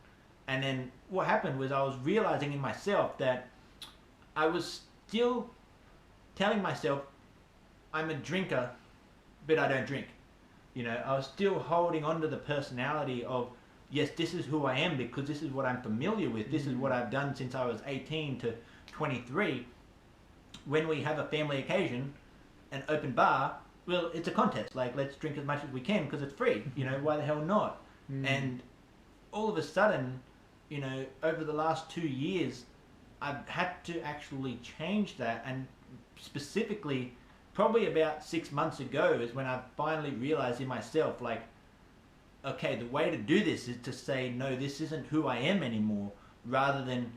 And then what happened was I was realizing in myself that I was still telling myself I'm a drinker, but I don't drink. You know, I was still holding on to the personality of, yes, this is who I am because this is what I'm familiar with. This is what I've done since I was 18 to 23. When we have a family occasion, an open bar, well, it's a contest. Like, let's drink as much as we can because it's free. You know, why the hell not? And all of a sudden, you know, over the last 2 years, I've had to actually change that. And specifically, probably about 6 months ago is when I finally realized in myself, like, okay, the way to do this is to say, no, this isn't who I am anymore, rather than,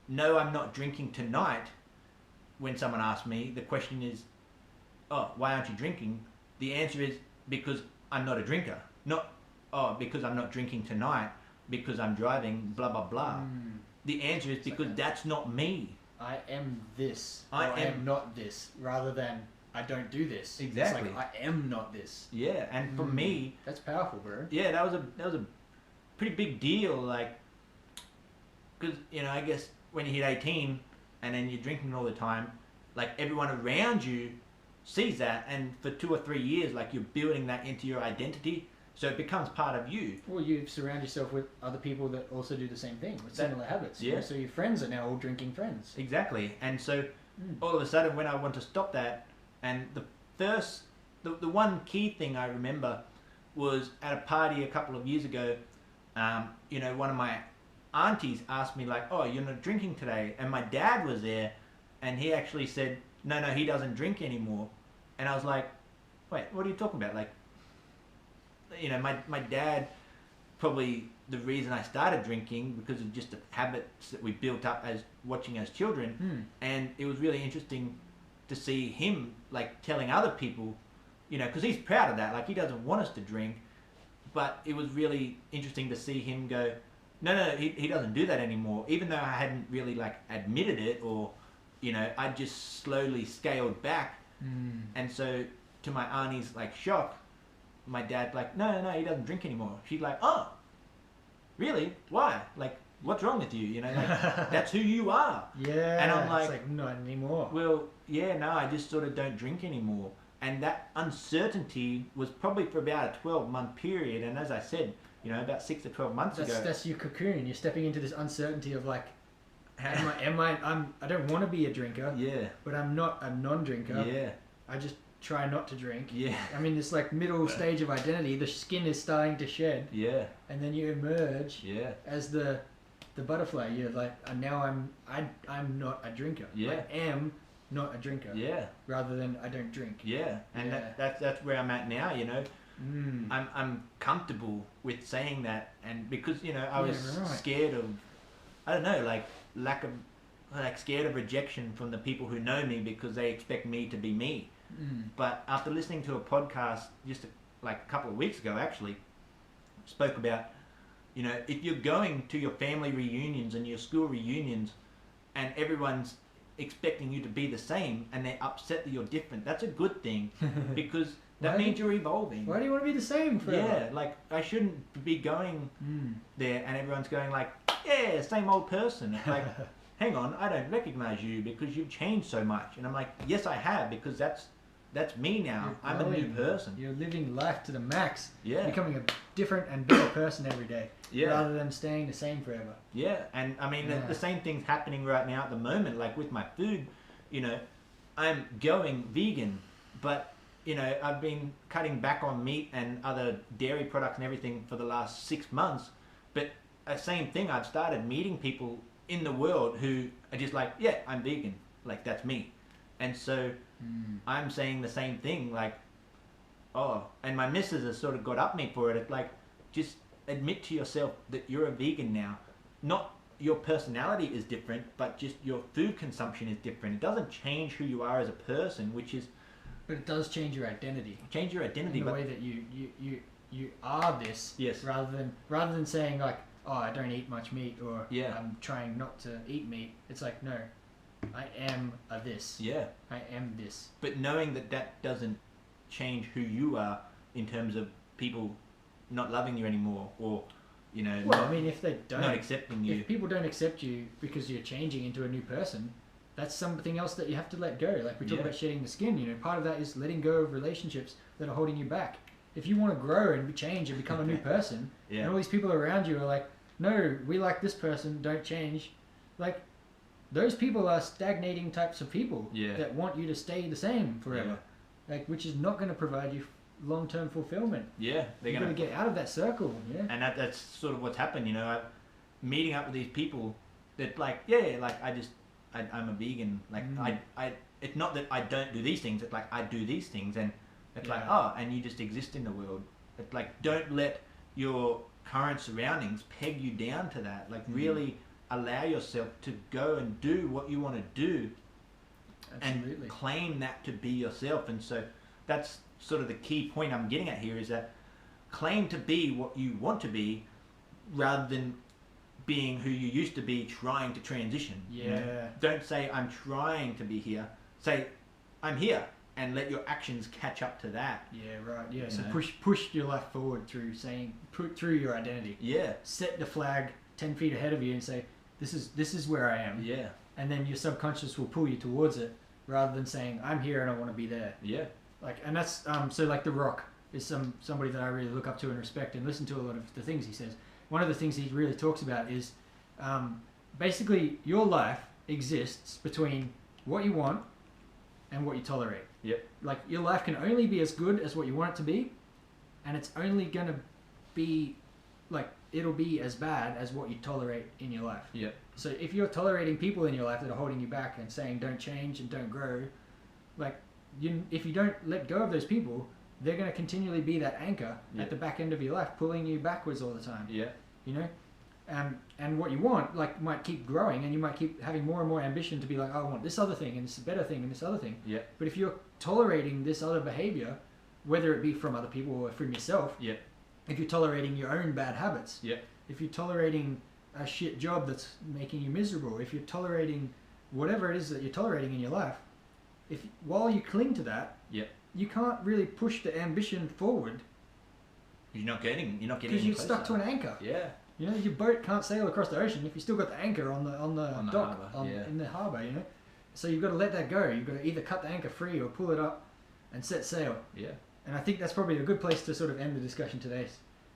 no, I'm not drinking tonight. When someone asks me, the question is, oh, why aren't you drinking? The answer is, because I'm not a drinker. Not, oh, because I'm not drinking tonight, because I'm driving, blah, blah, blah. The answer is because that's not me. I am this. I am not this, rather than I don't do this. Exactly. It's like I am not this. Yeah, and for me, that's powerful, bro. Yeah, that was a pretty big deal. Like, because you know, I guess when you hit 18 and then you're drinking all the time, like everyone around you sees that, and for 2 or 3 years, like you're building that into your identity, so it becomes part of you. Well, you surround yourself with other people that also do the same thing, with similar habits. Yeah. You know? So your friends are now all drinking friends. Exactly, and so all of a sudden, when I want to stop that, and the one key thing I remember was at a party a couple of years ago. You know, one of my aunties asked me like, "Oh, you're not drinking today?" And my dad was there, and he actually said, "No, he doesn't drink anymore." And I was like, "Wait, what are you talking about?" Like, you know, my dad, probably the reason I started drinking because of just the habits that we built up as watching as children. And it was really interesting to see him like telling other people, you know, because he's proud of that. Like, he doesn't want us to drink, but it was really interesting to see him go, no, he doesn't do that anymore. Even though I hadn't really like admitted it, or, you know, I just slowly scaled back. And so to my auntie's like shock, my dad like, no, he doesn't drink anymore. She's like, oh, really? Why? Like, what's wrong with you? You know, like, that's who you are. Yeah. And I'm it's like, not anymore. Well, yeah, no, I just sort of don't drink anymore. And that uncertainty was probably for about a 12-month period. And as I said, you know, about 6 to 12 months ago. That's your cocoon. You're stepping into this uncertainty of like, I don't want to be a drinker. Yeah. But I'm not a non-drinker. Yeah. I just try not to drink. Yeah. I mean, this like middle stage of identity, the skin is starting to shed. Yeah. And then you emerge. Yeah. As the butterfly. You're like, now I'm not a drinker. Yeah. I am not a drinker. Yeah. Rather than I don't drink. Yeah. And that's where I'm at now, you know. I'm comfortable with saying that, and because, you know, I was scared of, I don't know, like scared of rejection from the people who know me because they expect me to be me. But after listening to a podcast just like a couple of weeks ago, actually spoke about, you know, if you're going to your family reunions and your school reunions and everyone's expecting you to be the same and they're upset that you're different, that's a good thing because that means you're evolving. Why do you want to be the same forever? Yeah, like I shouldn't be going there and everyone's going like, yeah, same old person. It's like, hang on, I don't recognize you because you've changed so much. And I'm like, yes, I have, because that's me now. I'm a new person. You're living life to the max. Yeah. Becoming a different and better person every day. Yeah. Rather than staying the same forever. Yeah, and I mean, the same thing's happening right now at the moment. Like with my food, you know, I'm going vegan, but, you know, I've been cutting back on meat and other dairy products and everything for the last 6 months. But the same thing, I've started meeting people in the world who are just like, yeah, I'm vegan. Like, that's me. And so I'm saying the same thing, like, oh, and my missus has sort of got up me for it. It's like, just admit to yourself that you're a vegan now. Not your personality is different, but just your food consumption is different. It doesn't change who you are as a person, which is But it does change your identity. Change your identity, in the way that you are this. Yes. Rather than saying like, oh, I don't eat much meat, or yeah. I'm trying not to eat meat. It's like, no, I am a this. Yeah. I am this. But knowing that that doesn't change who you are in terms of people not loving you anymore, or well, I mean, if they don't, not accepting you, if people don't accept you because you're changing into a new person, that's something else that you have to let go. Like we talk about shedding the skin, part of that is letting go of relationships that are holding you back. If you want to grow and change and become a new person, and all these people around you are like, no, we like this person, don't change. Like, those people are stagnating types of people that want you to stay the same forever. Like, which is not going to provide you long-term fulfillment. You're going to get out of that circle. And that's sort of what's happened. Meeting up with these people that like, I'm a vegan. Like I it's not that I don't do these things. It's like I do these things, and it's like, oh, and you just exist in the world. It's like, don't let your current surroundings peg you down to that. Like really allow yourself to go and do what you want to do. Absolutely. And claim that to be yourself. And so that's sort of the key point I'm getting at here, is that claim to be what you want to be rather than being who you used to be trying to transition. Don't say I'm trying to be here. Say I'm here, and let your actions catch up to that. So push your life forward through through your identity. Set the flag 10 feet ahead of you and say, this is where I am. And then your subconscious will pull you towards it, rather than saying I'm here and I want to be there. Like, and that's so like The Rock is somebody that I really look up to and respect and listen to a lot of the things he says. One of the things he really talks about is basically your life exists between what you want and what you tolerate. Like, your life can only be as good as what you want it to be, and it's only going to be like, it'll be as bad as what you tolerate in your life. So if you're tolerating people in your life that are holding you back and saying don't change and don't grow, like, if you don't let go of those people, they're going to continually be that anchor at the back end of your life, pulling you backwards all the time. And what you want, like, might keep growing, and you might keep having more and more ambition to be like, oh, I want this other thing, and this better thing, and this other thing. But if you're tolerating this other behavior, whether it be from other people or from yourself, if you're tolerating your own bad habits, if you're tolerating a shit job that's making you miserable, if you're tolerating whatever it is that you're tolerating in your life, while you cling to that, you can't really push the ambition forward. You're not getting because you're stuck to an anchor. Your boat can't sail across the ocean if you still got the anchor on the dock in the harbour. So you've got to let that go. You've got to either cut the anchor free or pull it up and set sail. And I think that's probably a good place to sort of end the discussion today.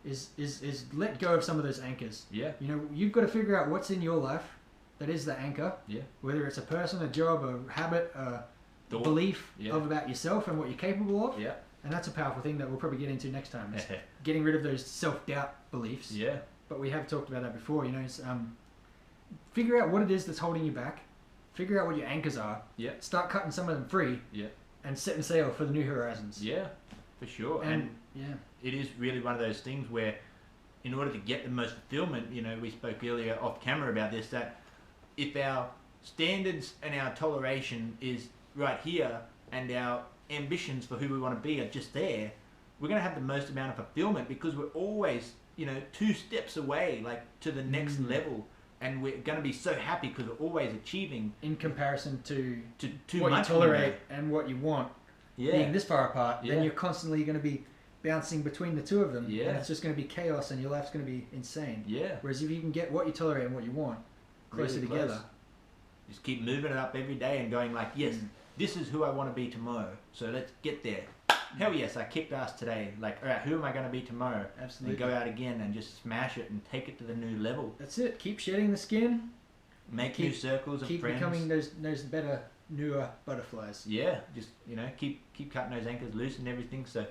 Is let go of some of those anchors. You've got to figure out what's in your life that is the anchor. Whether it's a person, a job, a habit, a belief about yourself and what you're capable of. And that's a powerful thing that we'll probably get into next time. Is getting rid of those self-doubt beliefs. But we have talked about that before. Figure out what it is that's holding you back. Figure out what your anchors are. Start cutting some of them free. And setting sail for the new horizons. For sure. And it is really one of those things where, in order to get the most fulfillment, we spoke earlier off camera about this, that if our standards and our toleration is right here, and our ambitions for who we want to be are just there, we're going to have the most amount of fulfillment, because we're always 2 steps away, like, to the next level, and we're going to be so happy because we're always achieving in comparison to what you tolerate and what you want. Being this far apart, then you're constantly going to be bouncing between the two of them, and it's just going to be chaos, and your life's going to be insane. Whereas if you can get what you tolerate and what you want closer really together, close. Just keep moving it up every day and going like, yes, this is who I want to be tomorrow. So let's get there. Hell yes, I kicked ass today. Like, all right, who am I going to be tomorrow? Absolutely. And go out again and just smash it and take it to the new level. That's it. Keep shedding the skin. Make new circles of friends. Keep becoming those better, newer butterflies. Just keep cutting those anchors loose and everything. So,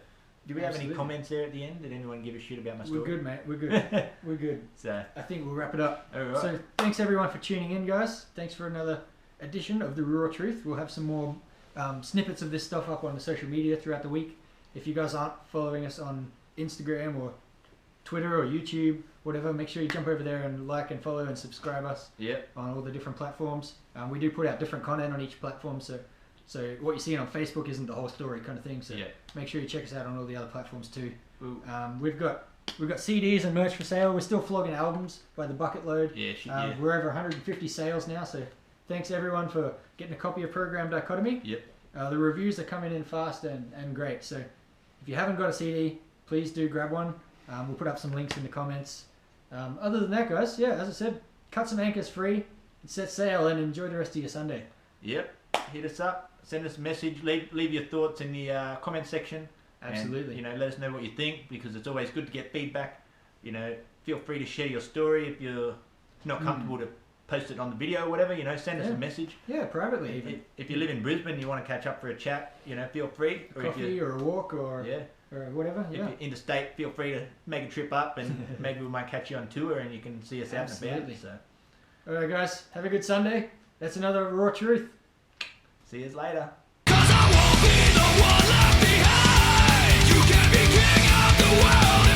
do we have any comments there at the end? Did anyone give a shit about my story? We're good, mate. We're good. We're good. So I think we'll wrap it up. All right. So thanks everyone for tuning in, guys. Thanks for another edition of The Raw Truth. We'll have some more snippets of this stuff up on the social media throughout the week. If you guys aren't following us on Instagram or Twitter or YouTube, whatever, make sure you jump over there and like and follow and subscribe us on all the different platforms. We do put out different content on each platform, so So what you're seeing on Facebook isn't the whole story kind of thing. So Yeah. make sure you check us out on all the other platforms too. Ooh. We've got CDs and merch for sale. We're still flogging albums by the bucket load. Yeah. We're over 150 sales now. So thanks everyone for getting a copy of Program Dichotomy. Yep. The reviews are coming in fast and great. So if you haven't got a CD, please do grab one. We'll put up some links in the comments. Other than that, guys, yeah, as I said, cut some anchors free, set sail, and enjoy the rest of your Sunday. Yep. Hit us up. Send us a message. Leave your thoughts in the comment section. Absolutely. And, let us know what you think, because it's always good to get feedback. Feel free to share your story if you're not comfortable to post it on the video or whatever. Send us a message. Yeah, privately even. If you live in Brisbane and you want to catch up for a chat, feel free. A coffee or a walk or whatever. If Yeah. you're interstate, feel free to make a trip up, and maybe we might catch you on tour and you can see us out and Absolutely. about. So, All right, guys, have a good Sunday. That's another Raw Truth. see you later. 'Cause I won't be the one left behind. You can be king of the world.